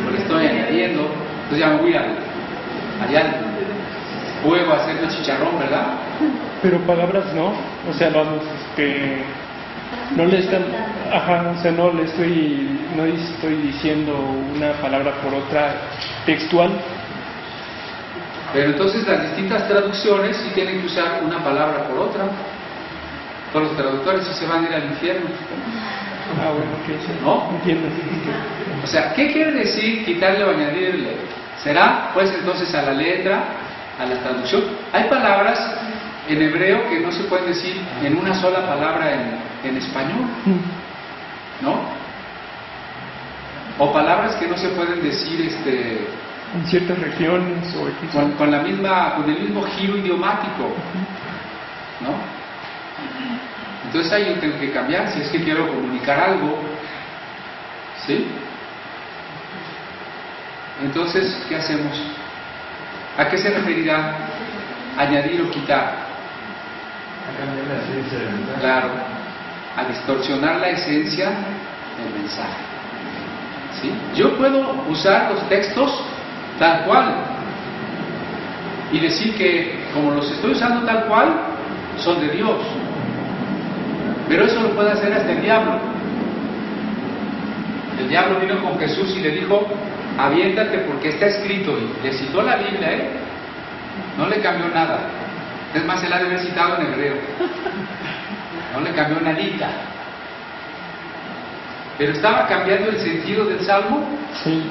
S1: Pues le estoy añadiendo, entonces ya me voy allá al fuego a hacer el chicharrón, ¿verdad?
S3: Pero palabras no, o sea, vamos, no le están, o sea, no estoy diciendo una palabra por otra textual.
S1: Pero entonces las distintas traducciones sí tienen que usar una palabra por otra. Todos los traductores sí se van a ir al infierno.
S3: Bueno, ok, sí.
S1: ¿No?
S3: Entiendo.
S1: O sea, ¿qué quiere decir quitarle o añadirle? ¿Será, pues, entonces a la letra, a la traducción? Hay palabras en hebreo que no se pueden decir en una sola palabra en español, ¿no? O palabras que no se pueden decir
S3: en ciertas regiones o
S1: con el mismo giro idiomático, ¿no? Entonces ahí yo tengo que cambiar si es que quiero comunicar algo, ¿sí? Entonces, ¿qué hacemos? ¿A qué se referirá añadir o quitar? Claro, a distorsionar la esencia del mensaje. ¿Sí? Yo puedo usar los textos tal cual y decir que como los estoy usando tal cual, son de Dios. Pero eso lo puede hacer hasta el diablo. El diablo vino con Jesús y le dijo: aviéntate porque está escrito. Y le citó la Biblia, no le cambió nada. Es más, se la debe haber citado en hebreo. No le cambió nadita. Pero estaba cambiando el sentido del Salmo.
S3: Sí.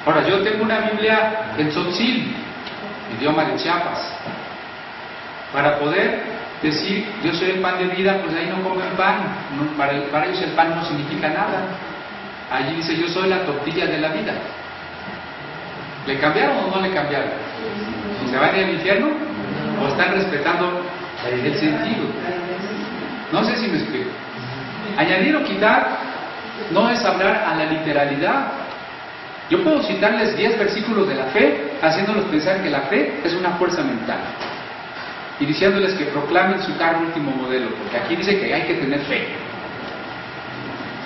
S1: Ahora, yo tengo una Biblia en Tzotzil, idioma de Chiapas. Para poder decir, yo soy el pan de vida, pues ahí no comen pan. Para ellos el pan no significa nada. Allí dice, yo soy la tortilla de la vida. ¿Le cambiaron o no le cambiaron? ¿Se van al infierno? ¿O están respetando el sentido? No sé si me explico. Añadir o quitar no es hablar a la literalidad. Yo puedo citarles 10 versículos de la fe, haciéndolos pensar que la fe es una fuerza mental. Y diciéndoles que proclamen su carro último modelo, porque aquí dice que hay que tener fe.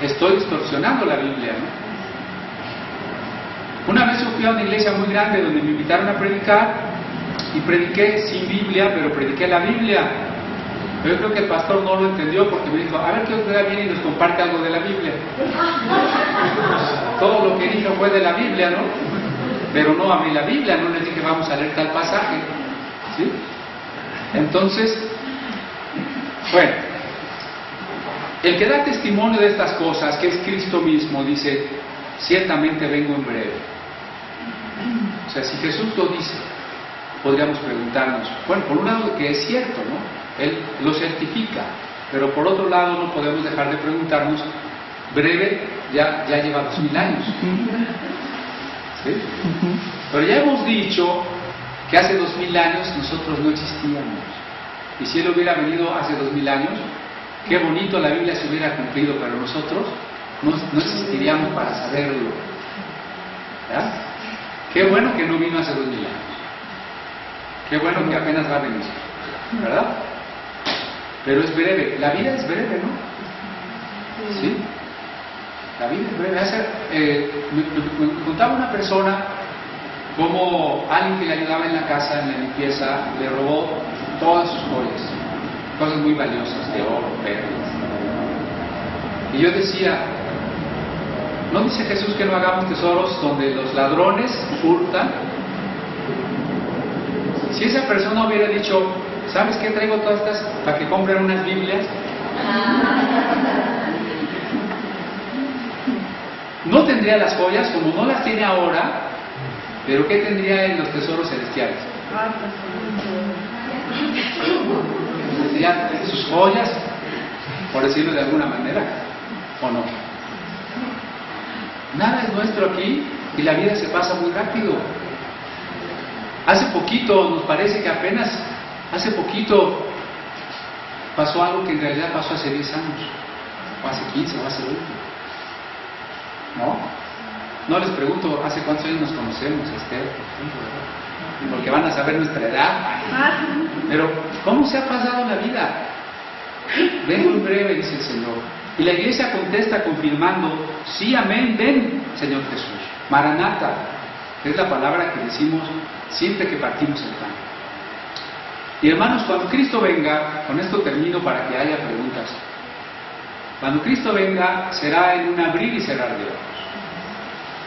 S1: Estoy distorsionando la Biblia, ¿no? Una vez yo fui a una iglesia muy grande donde me invitaron a predicar y prediqué sin Biblia, pero prediqué la Biblia. Pero yo creo que el pastor no lo entendió porque me dijo, a ver que usted viene y nos comparte algo de la Biblia. Todo lo que dijo fue de la Biblia, ¿no? Pero no amé la Biblia, no les dije vamos a leer tal pasaje, ¿sí? Entonces, bueno, el que da testimonio de estas cosas, que es Cristo mismo, dice, ciertamente vengo en breve. O sea, si Jesús lo dice, podríamos preguntarnos, bueno, por un lado que es cierto, ¿no? Él lo certifica, pero por otro lado no podemos dejar de preguntarnos, breve ya lleva 2000 años. ¿Sí? Pero ya hemos dicho que hace 2000 años nosotros no existíamos. Y si Él hubiera venido hace 2000 años, qué bonito la Biblia se hubiera cumplido, pero nosotros no existiríamos para saberlo. ¿Verdad? Qué bueno que no vino hace 2000 años. Qué bueno que apenas va a venir. ¿Verdad? Pero es breve. La vida es breve, ¿no? ¿Sí? La vida es breve. Me contaba una persona como alguien que le ayudaba en la casa, en la limpieza, le robó todas sus joyas, cosas muy valiosas, de oro, perlas. Y yo decía, ¿no dice Jesús que no hagamos tesoros donde los ladrones hurtan? Si esa persona hubiera dicho, ¿sabes qué? Traigo todas estas para que compren unas Biblias. No tendría las joyas como no las tiene ahora, pero ¿qué tendría en los tesoros celestiales? Tendría sus joyas, por decirlo de alguna manera, ¿o no? Nada es nuestro aquí y la vida se pasa muy rápido. Hace poquito, nos parece que apenas hace poquito pasó algo que en realidad pasó hace 10 años, o hace 15, o hace 20. ¿No? No les pregunto hace cuántos años nos conocemos, Esther, porque van a saber nuestra edad. Pero, ¿cómo se ha pasado la vida? Vengo en breve, dice el Señor. Y la iglesia contesta confirmando, sí, amén, ven, Señor Jesús. Maranata, es la palabra que decimos siempre que partimos el pan. Y hermanos, cuando Cristo venga, con esto termino para que haya preguntas. Cuando Cristo venga, será en un abrir y cerrar de ojos.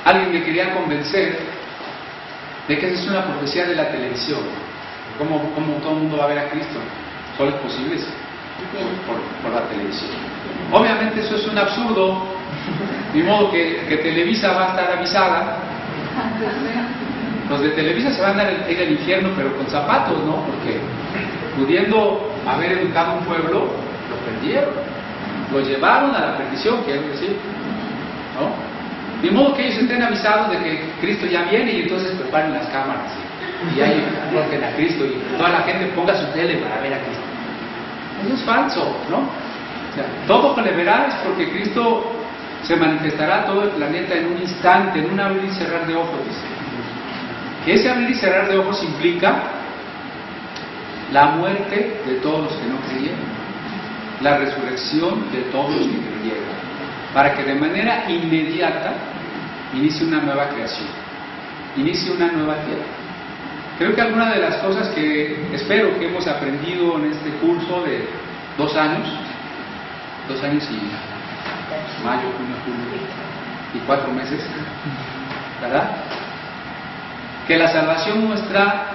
S1: Alguien me quería convencer de que esa es una profecía de la televisión. ¿Cómo todo el mundo va a ver a Cristo? Solo es posible por la televisión. Obviamente eso es un absurdo, de modo que Televisa va a estar avisada. Los de Televisa se van a dar en el infierno, pero con zapatos, ¿no? Porque pudiendo haber educado a un pueblo, lo perdieron, lo llevaron a la perdición, quiero decir, ¿no? De modo que ellos estén avisados de que Cristo ya viene y entonces preparen las cámaras y ahí coloquen a Cristo y toda la gente ponga su tele para ver a Cristo. Eso es falso, ¿no? O sea, todo que le verá es porque Cristo se manifestará todo el planeta en un instante, en un abrir y cerrar de ojos, dice. Ese abrir y cerrar de ojos implica la muerte de todos los que no creyeron, la resurrección de todos los que creyeron, para que de manera inmediata inicie una nueva creación, inicie una nueva tierra. Creo que alguna de las cosas que espero que hemos aprendido en este curso de 2 años y mayo, junio, julio y 4 meses, ¿verdad? Que la salvación nuestra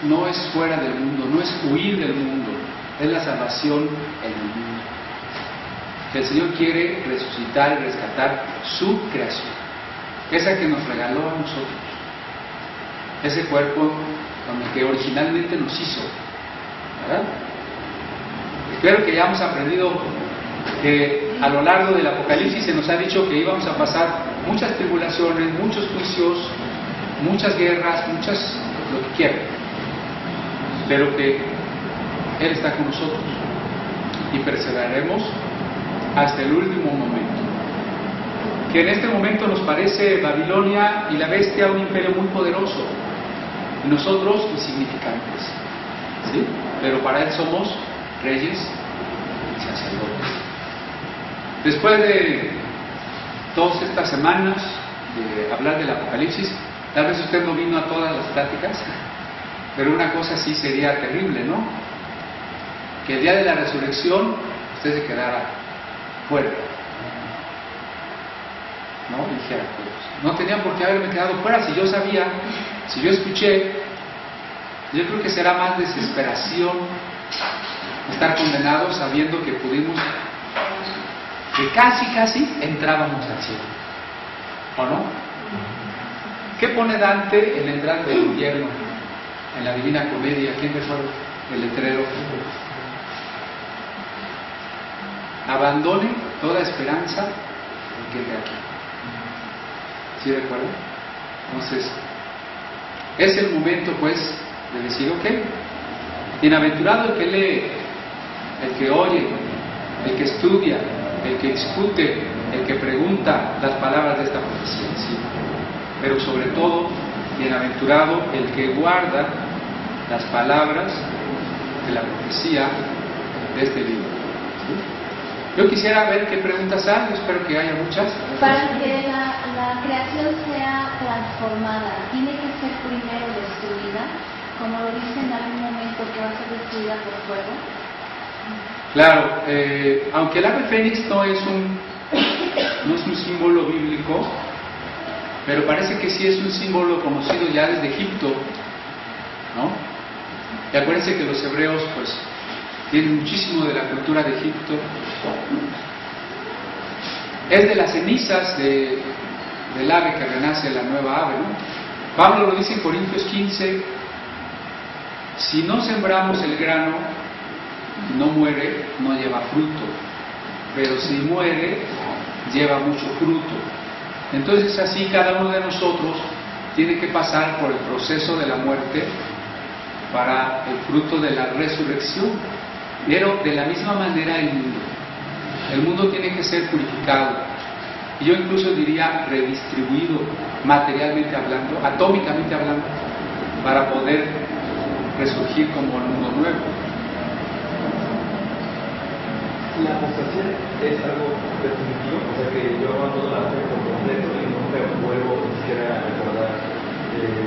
S1: no es fuera del mundo, no es huir del mundo, es la salvación en el mundo. Que el Señor quiere resucitar y rescatar su creación, esa que nos regaló a nosotros, ese cuerpo con el que originalmente nos hizo, ¿verdad? Espero que hayamos aprendido que a lo largo del Apocalipsis se nos ha dicho que íbamos a pasar muchas tribulaciones, muchos juicios, muchas guerras, muchas, lo que quieran, pero que Él está con nosotros y perseveraremos hasta el último momento. Que en este momento nos parece Babilonia y la bestia un imperio muy poderoso y nosotros insignificantes, ¿sí? Pero para Él somos reyes y sacerdotes. Después de todas estas semanas de hablar del Apocalipsis, tal vez usted no vino a todas las pláticas, pero una cosa sí sería terrible, ¿no? Que el día de la resurrección usted se quedara fuera, ¿no? Dijera, pues, no tenía por qué haberme quedado fuera si yo sabía, si yo escuché. Yo creo que será más desesperación estar condenados sabiendo que pudimos, que casi entrábamos al cielo, ¿o no? ¿Qué pone Dante en la entrada del infierno, en la Divina Comedia? ¿Quién recuerda el letrero? Abandone toda esperanza y quede aquí. ¿Sí recuerda? Entonces, es el momento, pues, de decir, ok, bienaventurado el que lee, el que oye, el que estudia, el que discute, el que pregunta las palabras de esta profecía, ¿sí? Pero sobre todo, bienaventurado el que guarda las palabras de la profecía de este libro, ¿sí? Yo quisiera ver qué preguntas hay, espero que haya muchas.
S4: Para que la creación sea transformada, ¿tiene que ser primero destruida? Como lo dice en algún momento, que va a ser destruida por fuego.
S1: Claro, aunque el ave fénix no es un símbolo bíblico, pero parece que sí es un símbolo conocido ya desde Egipto, ¿no? Y acuérdense que los hebreos, pues, tienen muchísimo de la cultura de Egipto. Es de las cenizas del ave que renace la nueva ave, ¿no? Pablo lo dice en Corintios 15: si no sembramos el grano, no muere, no lleva fruto, pero si muere, lleva mucho fruto. Entonces así cada uno de nosotros tiene que pasar por el proceso de la muerte para el fruto de la resurrección. Pero de la misma manera el mundo tiene que ser purificado, y yo incluso diría redistribuido, materialmente hablando, atómicamente hablando, para poder resurgir como el mundo nuevo.
S5: La apostasía es algo definitivo, o sea que yo abandono la fe por completo y no me vuelvo ni siquiera a recordar.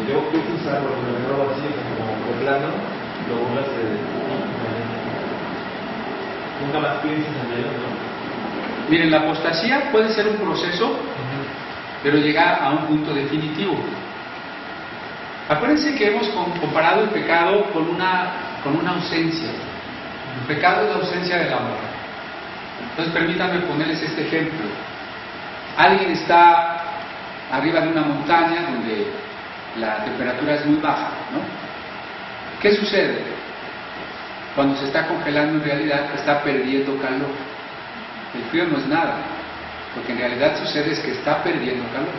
S5: Yo usarlo en el menor vacío como de plano, lo burlas de nunca más piensas en ello, ¿no?
S1: Miren, la apostasía puede ser un proceso, pero llega a un punto definitivo. Acuérdense que hemos comparado el pecado con una ausencia. El pecado es la ausencia del amor. Entonces permítanme ponerles este ejemplo. Alguien está arriba de una montaña donde la temperatura es muy baja, ¿no? ¿Qué sucede? Cuando se está congelando, en realidad está perdiendo calor. El frío no es nada, lo que en realidad sucede es que está perdiendo calor.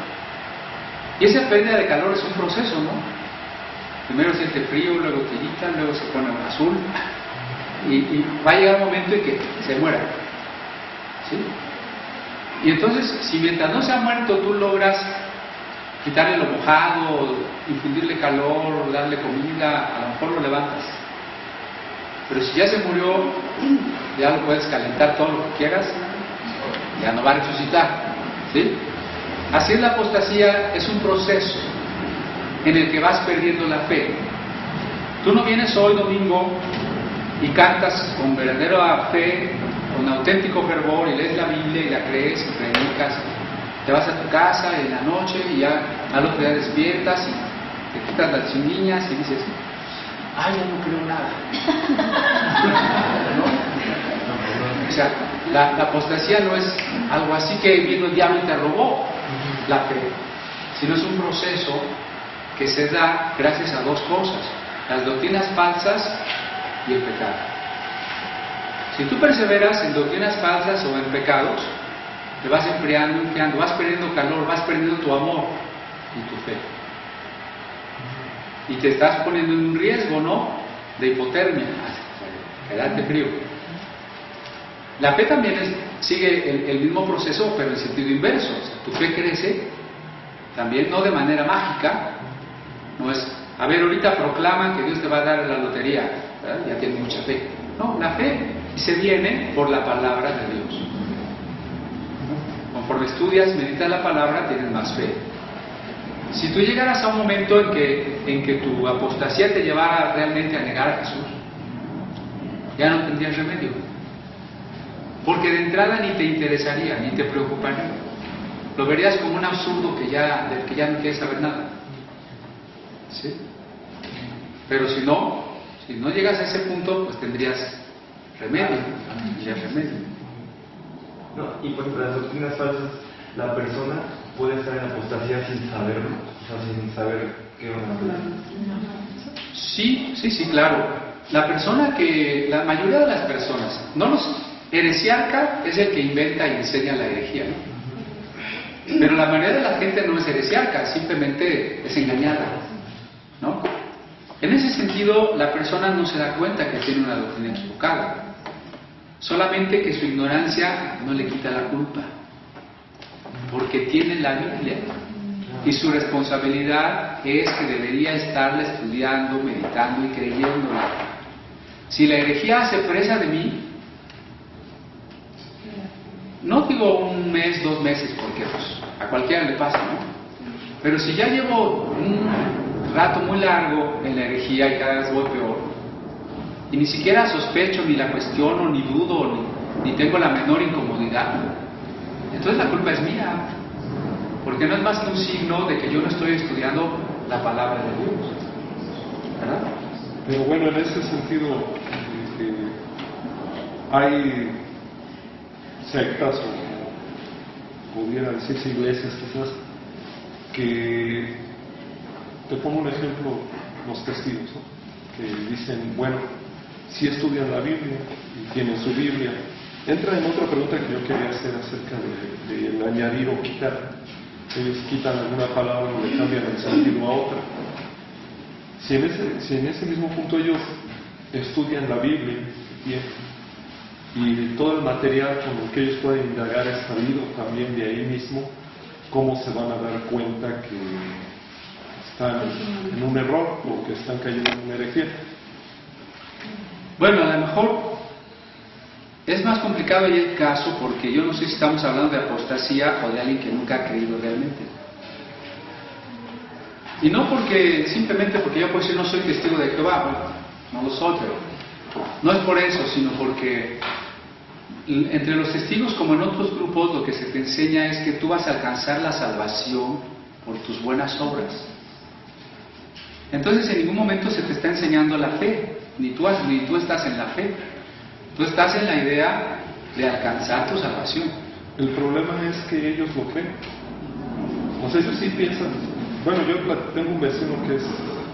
S1: Y esa pérdida de calor es un proceso, ¿no? Primero siente frío, luego tirita, luego se pone azul, y va a llegar un momento en que se muera, ¿sí? Y entonces, si mientras no se ha muerto tú logras quitarle lo mojado, infundirle calor, darle comida, a lo mejor lo levantas. Pero si ya se murió, ya lo puedes calentar todo lo que quieras, ya no va a resucitar, ¿sí? Así es la apostasía, es un proceso en el que vas perdiendo la fe. Tú no vienes hoy domingo y cantas con verdadera fe, con auténtico fervor, y lees la Biblia y la crees y predicas. Te vas a tu casa en la noche y ya al otro día despiertas y te quitas las chinguiñas y dices, ay, ya no creo nada. ¿No? O sea, la apostasía no es algo así que vino el diablo y te robó la fe, sino es un proceso que se da gracias a dos cosas: las doctrinas falsas y el pecado. Si tú perseveras en doctrinas falsas o en pecados, te vas enfriando, vas perdiendo calor, vas perdiendo tu amor y tu fe. Y te estás poniendo en un riesgo, ¿no?, de hipotermia, quedarte frío. La fe también sigue el mismo proceso, pero en sentido inverso. O sea, tu fe crece también, no de manera mágica. No es, a ver, ahorita proclaman que Dios te va a dar la lotería, ¿verdad? Ya tienes mucha fe. No, la fe se viene por la palabra de Dios. Conforme estudias, meditas la palabra, tienes más fe. Si tú llegaras a un momento en que tu apostasía te llevara realmente a negar a Jesús, ya no tendrías remedio. Porque de entrada ni te interesaría, ni te preocuparía. Lo verías como un absurdo del que ya no quieres saber nada. ¿Sí? Pero si no llegas a ese punto, pues tendrías remedio.
S5: No, y por ejemplo, las doctrinas falsas, la persona puede estar en apostasía sin saberlo, o sea, sin saber qué van a hacer.
S1: Sí, claro. La mayoría de las personas, heresiarca es el que inventa y enseña la herejía, ¿no? Pero la mayoría de la gente no es heresiarca, simplemente es engañada, ¿no? En ese sentido, la persona no se da cuenta que tiene una doctrina equivocada, solamente que su ignorancia no le quita la culpa, porque tiene la Biblia y su responsabilidad es que debería estarla estudiando, meditando y creyéndola. Si la herejía hace presa de mí, no digo un mes, 2 meses, porque pues, a cualquiera le pasa, ¿no? Pero si ya llevo un rato muy largo en la herejía y cada vez voy peor, y ni siquiera sospecho, ni la cuestiono, ni dudo, ni tengo la menor incomodidad, entonces la culpa es mía, porque no es más que un signo de que yo no estoy estudiando la palabra de Dios, ¿verdad?
S6: Pero bueno, en ese sentido, hay sectas, o pudiera decirse iglesias quizás, que, te pongo un ejemplo, los testigos, ¿no?, que dicen, bueno, si estudian la Biblia y tienen su Biblia. Entra en otra pregunta que yo quería hacer acerca de añadir o quitar. Ellos quitan alguna palabra o le cambian el sentido a otra. Si en ese mismo punto ellos estudian la Biblia bien, y todo el material con el que ellos pueden indagar es salido también de ahí mismo, ¿cómo se van a dar cuenta que están en un error o que están cayendo en una herejía?
S1: Bueno, a lo mejor es más complicado ahí el caso, porque yo no sé si estamos hablando de apostasía o de alguien que nunca ha creído realmente. Y no simplemente porque yo pues no soy testigo de Jehová, bueno, no lo soy, pero no es por eso, sino porque entre los testigos, como en otros grupos, lo que se te enseña es que tú vas a alcanzar la salvación por tus buenas obras. Entonces en ningún momento se te está enseñando la fe, ni tú estás en la fe, tú estás en la idea de alcanzar tu salvación.
S6: El problema es que ellos lo creen. O sea, ellos sí piensan. Bueno, yo tengo un vecino que es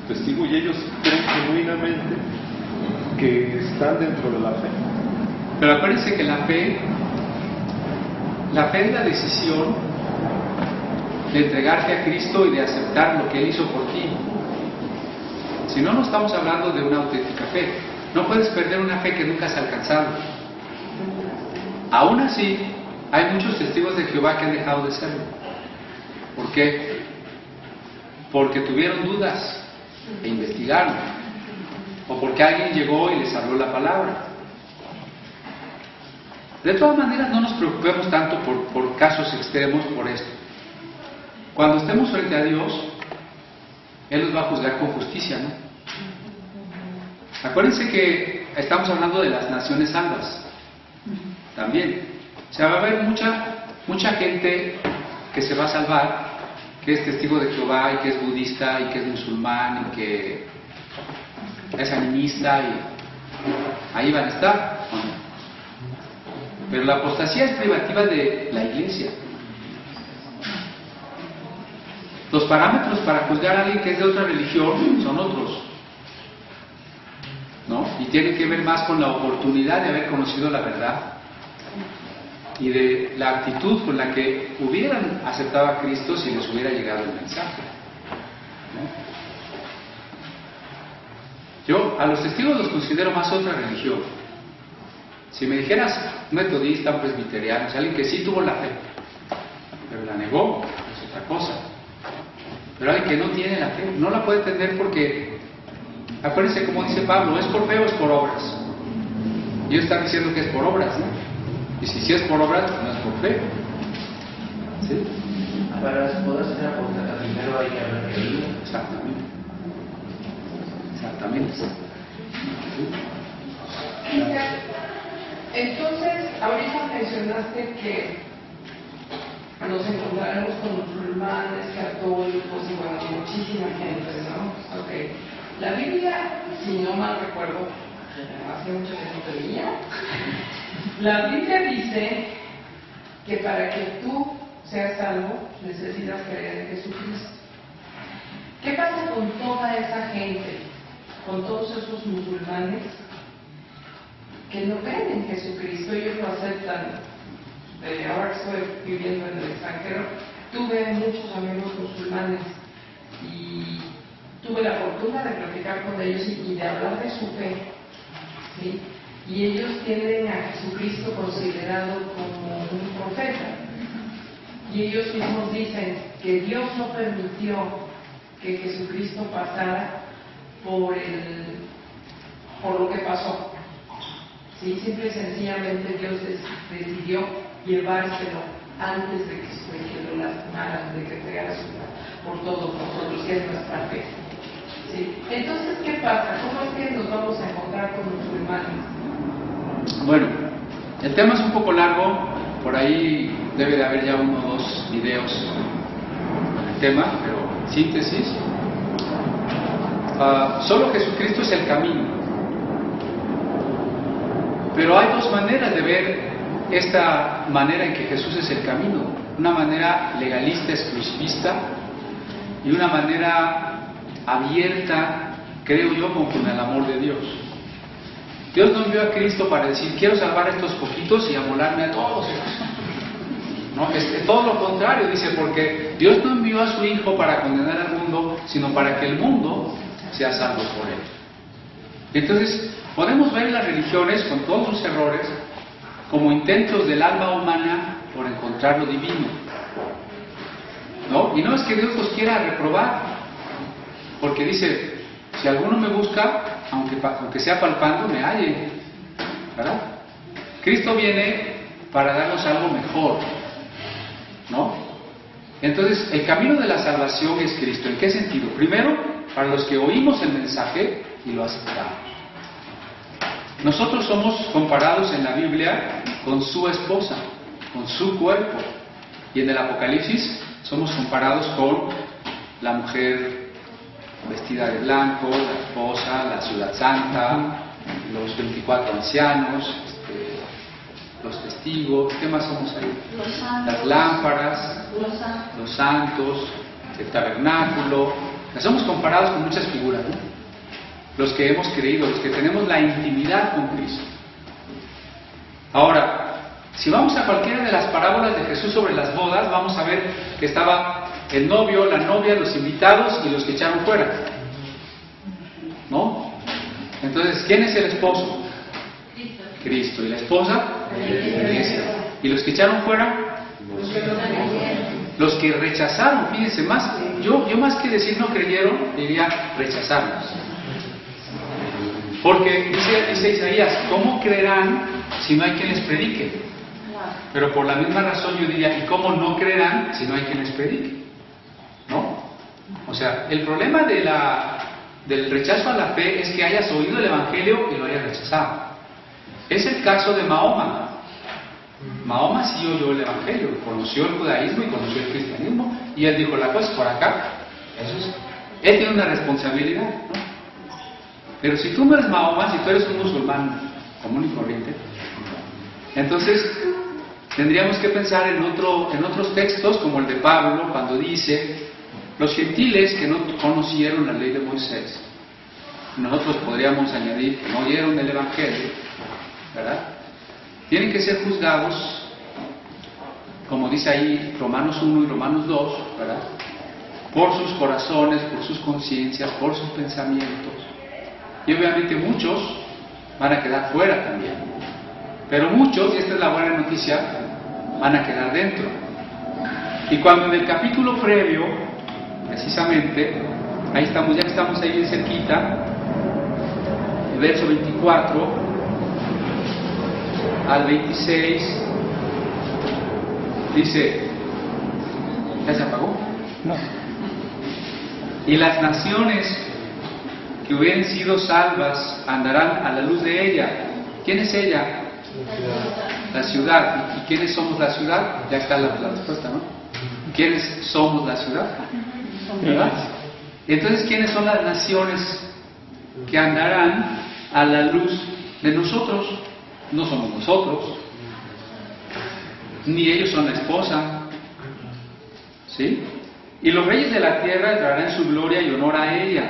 S6: testigo y ellos creen genuinamente que están dentro de la fe.
S1: Pero acuérdense que la fe es la decisión de entregarte a Cristo y de aceptar lo que Él hizo por ti. Si no, no estamos hablando de una auténtica fe. No puedes perder una fe que nunca has alcanzado. Aún así, hay muchos testigos de Jehová que han dejado de serlo. ¿Por qué? Porque tuvieron dudas e investigaron, o porque alguien llegó y les habló la palabra. De todas maneras, no nos preocupemos tanto por casos extremos por esto. Cuando estemos frente a Dios, Él nos va a juzgar con justicia, ¿no? Acuérdense que estamos hablando de las naciones salvas también. O sea, va a haber mucha gente que se va a salvar, que es testigo de Jehová y que es budista y que es musulmán y que es animista, y ahí van a estar. Pero la apostasía es privativa de la iglesia. Los parámetros para juzgar a alguien que es de otra religión son otros, ¿no? Y tiene que ver más con la oportunidad de haber conocido la verdad y de la actitud con la que hubieran aceptado a Cristo si les hubiera llegado el mensaje, ¿no? Yo a los testigos los considero más otra religión. Si me dijeras un metodista, un presbiteriano, alguien que sí tuvo la fe, pero la negó, es otra cosa. Pero alguien que no tiene la fe, no la puede entender porque, acuérdense como dice Pablo, ¿es por fe o es por obras? Y ellos están diciendo que es por obras, ¿no? Y si es por obras, no es por fe. ¿Sí?
S2: Para poder ser apóstata, primero hay que haber creído.
S1: Exactamente. Exactamente.
S7: Entonces, ahorita mencionaste que nos encontraremos con musulmanes, católicos y bueno, muchísima gente, ¿no? Ok. La Biblia, si no mal recuerdo, hace mucho que no leía, la Biblia dice que para que tú seas salvo necesitas creer en Jesucristo. ¿Qué pasa con toda esa gente, con todos esos musulmanes que no creen en Jesucristo? Ellos lo aceptan. Ahora que estoy viviendo en el extranjero, tuve muchos amigos musulmanes y tuve la fortuna de platicar con ellos y de hablar de su fe, ¿sí? Y ellos tienen a Jesucristo considerado como un profeta, y ellos mismos dicen que Dios no permitió que Jesucristo pasara por lo que pasó, ¿sí? Simple y sencillamente Dios decidió llevárselo antes de que su hijo lo lastimara, de que pegara su vida por todos nosotros, que es nuestra fe, ¿sí? Entonces, ¿qué pasa? ¿Cómo es que nos vamos a encontrar con musulmanes?
S1: Bueno, el tema es un poco largo, por ahí debe de haber ya 1 o 2 videos con el tema, pero síntesis. Solo Jesucristo es el camino. Pero hay 2 maneras de ver esta manera en que Jesús es el camino. Una manera legalista, exclusivista, y una manera abierta, creo yo, conforme al amor de Dios. Dios no envió a Cristo para decir, quiero salvar a estos poquitos y amolarme a todos. No, es todo lo contrario, dice, porque Dios no envió a su Hijo para condenar al mundo, sino para que el mundo sea salvo por Él. Entonces, podemos ver las religiones, con todos sus errores, como intentos del alma humana por encontrar lo divino, ¿no? Y no es que Dios los quiera reprobar, porque dice, si alguno me busca, aunque sea palpando, me halle, ¿verdad? Cristo viene para darnos algo mejor, ¿no? Entonces, el camino de la salvación es Cristo. ¿En qué sentido? Primero, para los que oímos el mensaje y lo aceptamos. Nosotros somos comparados en la Biblia con su esposa, con su cuerpo. Y en el Apocalipsis somos comparados con la mujer vestida de blanco, la esposa, la ciudad santa, los 24 ancianos, los testigos. ¿Qué más somos ahí? Las lámparas, los santos, el tabernáculo. Somos comparados con muchas figuras, ¿no? Los que hemos creído, los que tenemos la intimidad con Cristo. Ahora, si vamos a cualquiera de las parábolas de Jesús sobre las bodas, vamos a ver que estaba el novio, la novia, los invitados y los que echaron fuera, ¿no? Entonces, ¿quién es el esposo? Cristo. ¿Y la esposa? La iglesia. ¿Y los que echaron fuera? Los que rechazaron, fíjense más, yo más que decir no creyeron, diría rechazarlos. Porque dice Isaías, ¿cómo creerán si no hay quien les predique? Pero por la misma razón yo diría, ¿y cómo no creerán si no hay quien les predique? ¿No? O sea, el problema del rechazo a la fe es que hayas oído el Evangelio y lo hayas rechazado. Es el caso de Mahoma. Mahoma sí oyó el Evangelio, conoció el judaísmo y conoció el cristianismo, y él dijo, la cosa es por acá. Él tiene una responsabilidad, ¿no? Pero si tú no eres Mahoma, si tú eres un musulmán común y corriente, entonces tendríamos que pensar en otros textos, como el de Pablo, cuando dice, los gentiles que no conocieron la ley de Moisés, nosotros podríamos añadir que no oyeron el Evangelio, ¿verdad? Tienen que ser juzgados, como dice ahí Romanos 1 y Romanos 2, ¿verdad? Por sus corazones, por sus conciencias, por sus pensamientos. Y obviamente muchos van a quedar fuera también. Pero muchos, y esta es la buena noticia, van a quedar dentro. Y cuando en el capítulo previo, precisamente, ahí estamos, ya que estamos ahí bien cerquita, el verso 24 al 26, dice, ¿ya se apagó?
S3: No.
S1: Y las naciones que hubieran sido salvas andarán a la luz de ella. ¿Quién es ella? La ciudad. ¿Y quiénes somos la ciudad? Ya está la respuesta, ¿no? ¿Quiénes somos la ciudad? ¿Verdad? Entonces, ¿quiénes son las naciones que andarán a la luz de nosotros? No somos nosotros, ni ellos son la esposa, ¿sí? Y los reyes de la tierra entrarán en su gloria y honor a ella,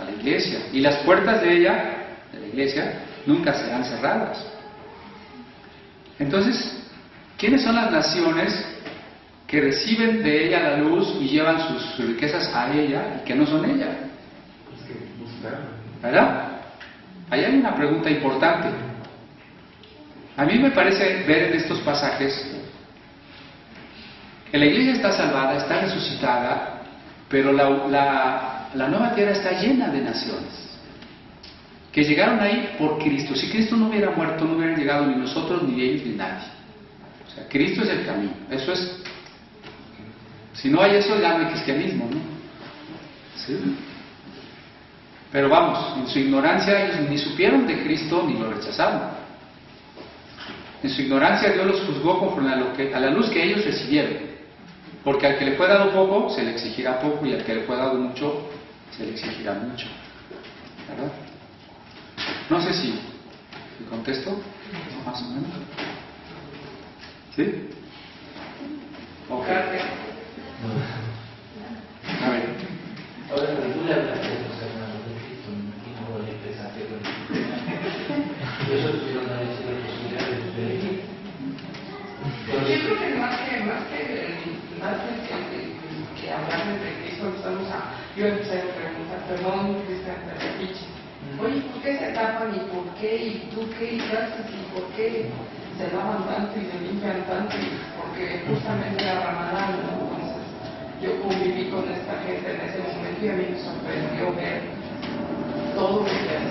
S1: a la iglesia, y las puertas de ella, de la iglesia, nunca serán cerradas. Entonces, ¿quiénes son las naciones que reciben de ella la luz y llevan sus riquezas a ella y que no son ella? ¿Verdad? Ahí hay una pregunta importante. A mí me parece ver en estos pasajes que la iglesia está salvada, está resucitada, pero la nueva tierra está llena de naciones que llegaron ahí por Cristo. Si Cristo no hubiera muerto, no hubieran llegado ni nosotros, ni ellos, ni nadie. O sea, Cristo es el camino. Eso es. Si no hay eso, ya no hay cristianismo, ¿no? ¿Sí? Pero vamos, en su ignorancia ellos ni supieron de Cristo ni lo rechazaron. En su ignorancia Dios los juzgó conforme a la luz que ellos recibieron. Porque al que le fue dado poco, se le exigirá poco, y al que le fue dado mucho, se le exigirá mucho. ¿Verdad? No sé si contesto, más o menos. ¿Sí? Ok. A ver.
S2: Ahora, tú le hablas de los hermanos de Cristo, me imagino, o le empezaste con ellos tuvieron la posibilidad de elegir.
S7: Yo creo que más que hablar de Cristo, yo empecé a preguntar, perdón, Cristian, te repito. Oye, ¿por qué se tapan y por qué? ¿Y tú qué haces? ¿Y por qué se lavan tanto y se limpian tanto? Porque justamente era Ramadán, ¿no? Entonces, yo conviví con esta gente en ese momento y a mí me sorprendió ver todo lo que hacían.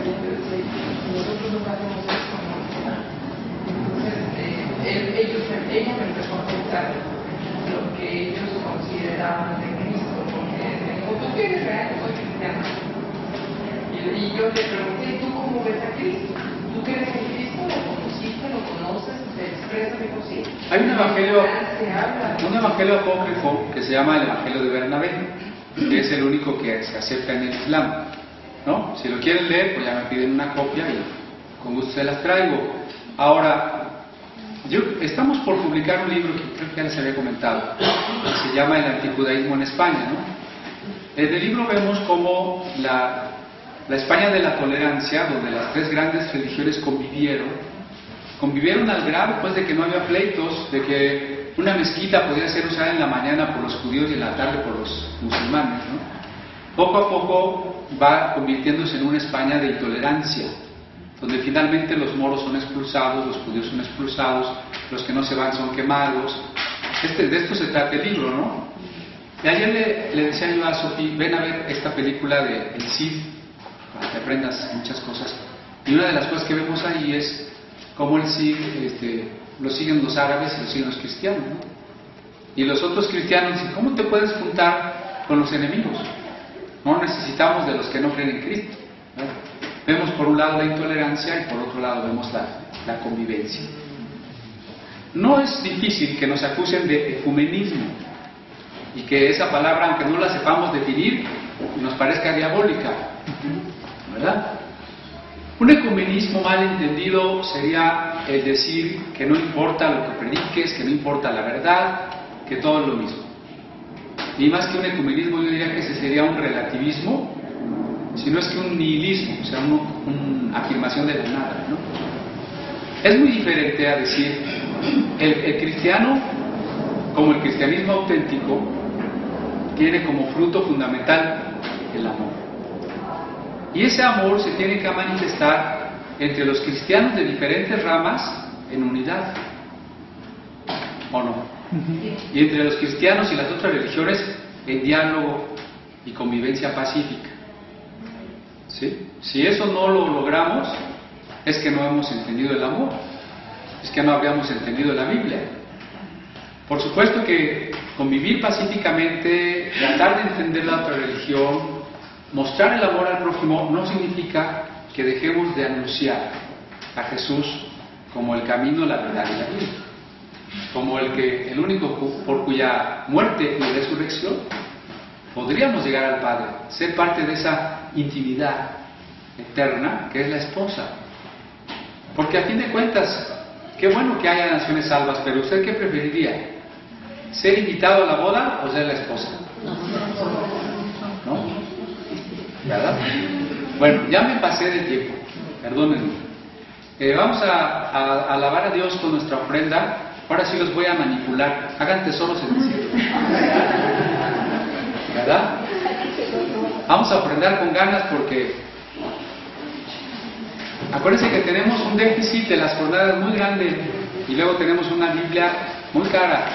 S7: Nosotros nunca hacemos eso, ¿no? Entonces, ella me empezó a contar lo que ellos consideraban de Cristo, porque me dijo, ¿tú quieres real? Soy cristiana. Y yo le pregunté, ¿tú cómo ves a Cristo? ¿Tú crees en Cristo? ¿Lo conociste? ¿Lo conoces? ¿Te expresa? Me dijo, sí.
S1: Hay un evangelio apócrifo que se llama el Evangelio de Bernabé, que es el único que se acepta en el Islam, ¿no? Si lo quieren leer, pues ya me piden una copia y con gusto se las traigo. Ahora, estamos por publicar un libro que creo que ya les había comentado, que se llama El Antijudaísmo en España, ¿no? En el libro vemos cómo la España de la tolerancia, donde las tres grandes religiones convivieron al grado pues de que no había pleitos, de que una mezquita podía ser usada en la mañana por los judíos y en la tarde por los musulmanes, ¿no? Poco a poco va convirtiéndose en una España de intolerancia, donde finalmente los moros son expulsados, los judíos son expulsados, los que no se van son quemados. De esto se trata el libro, ¿no? Y ayer le decía yo a Sofía, ven a ver esta película de El Cid, para que aprendas muchas cosas. Y una de las cosas que vemos ahí es cómo el Cid lo siguen los árabes y lo siguen los cristianos, ¿no? Y los otros cristianos dicen, ¿cómo te puedes juntar con los enemigos? No necesitamos de los que no creen en Cristo, ¿no? Vemos por un lado la intolerancia y por otro lado vemos la convivencia. No es difícil que nos acusen de ecumenismo y que esa palabra, aunque no la sepamos definir, nos parezca diabólica, ¿verdad? Un ecumenismo mal entendido sería el decir que no importa lo que prediques, que no importa la verdad, que todo es lo mismo. Y más que un ecumenismo, yo diría que ese sería un relativismo, si no es que un nihilismo, o sea, una afirmación de la nada, ¿no? Es muy diferente a decir, el cristiano, como el cristianismo auténtico, tiene como fruto fundamental el amor. Y ese amor se tiene que manifestar entre los cristianos de diferentes ramas en unidad, ¿o no? Y entre los cristianos y las otras religiones en diálogo y convivencia pacífica. ¿Sí? Si eso no lo logramos, es que no hemos entendido el amor, es que no habríamos entendido la Biblia. Por supuesto que convivir pacíficamente, tratar de entender la otra religión, mostrar el amor al prójimo, no significa que dejemos de anunciar a Jesús como el camino, la verdad y la vida, como el único por cuya muerte y resurrección podríamos llegar al Padre, ser parte de esa intimidad eterna que es la esposa. Porque a fin de cuentas, qué bueno que haya naciones salvas, pero ¿usted qué preferiría? ¿Ser invitado a la boda o ser la esposa? ¿No? ¿Verdad? Bueno, ya me pasé de tiempo, perdónenme. Vamos a alabar a Dios con nuestra ofrenda. Ahora sí los voy a manipular. Hagan tesoros en el cielo, ¿verdad? Vamos a ofrendar con ganas porque acuérdense que tenemos un déficit de las jornadas muy grande y luego tenemos una Biblia muy cara.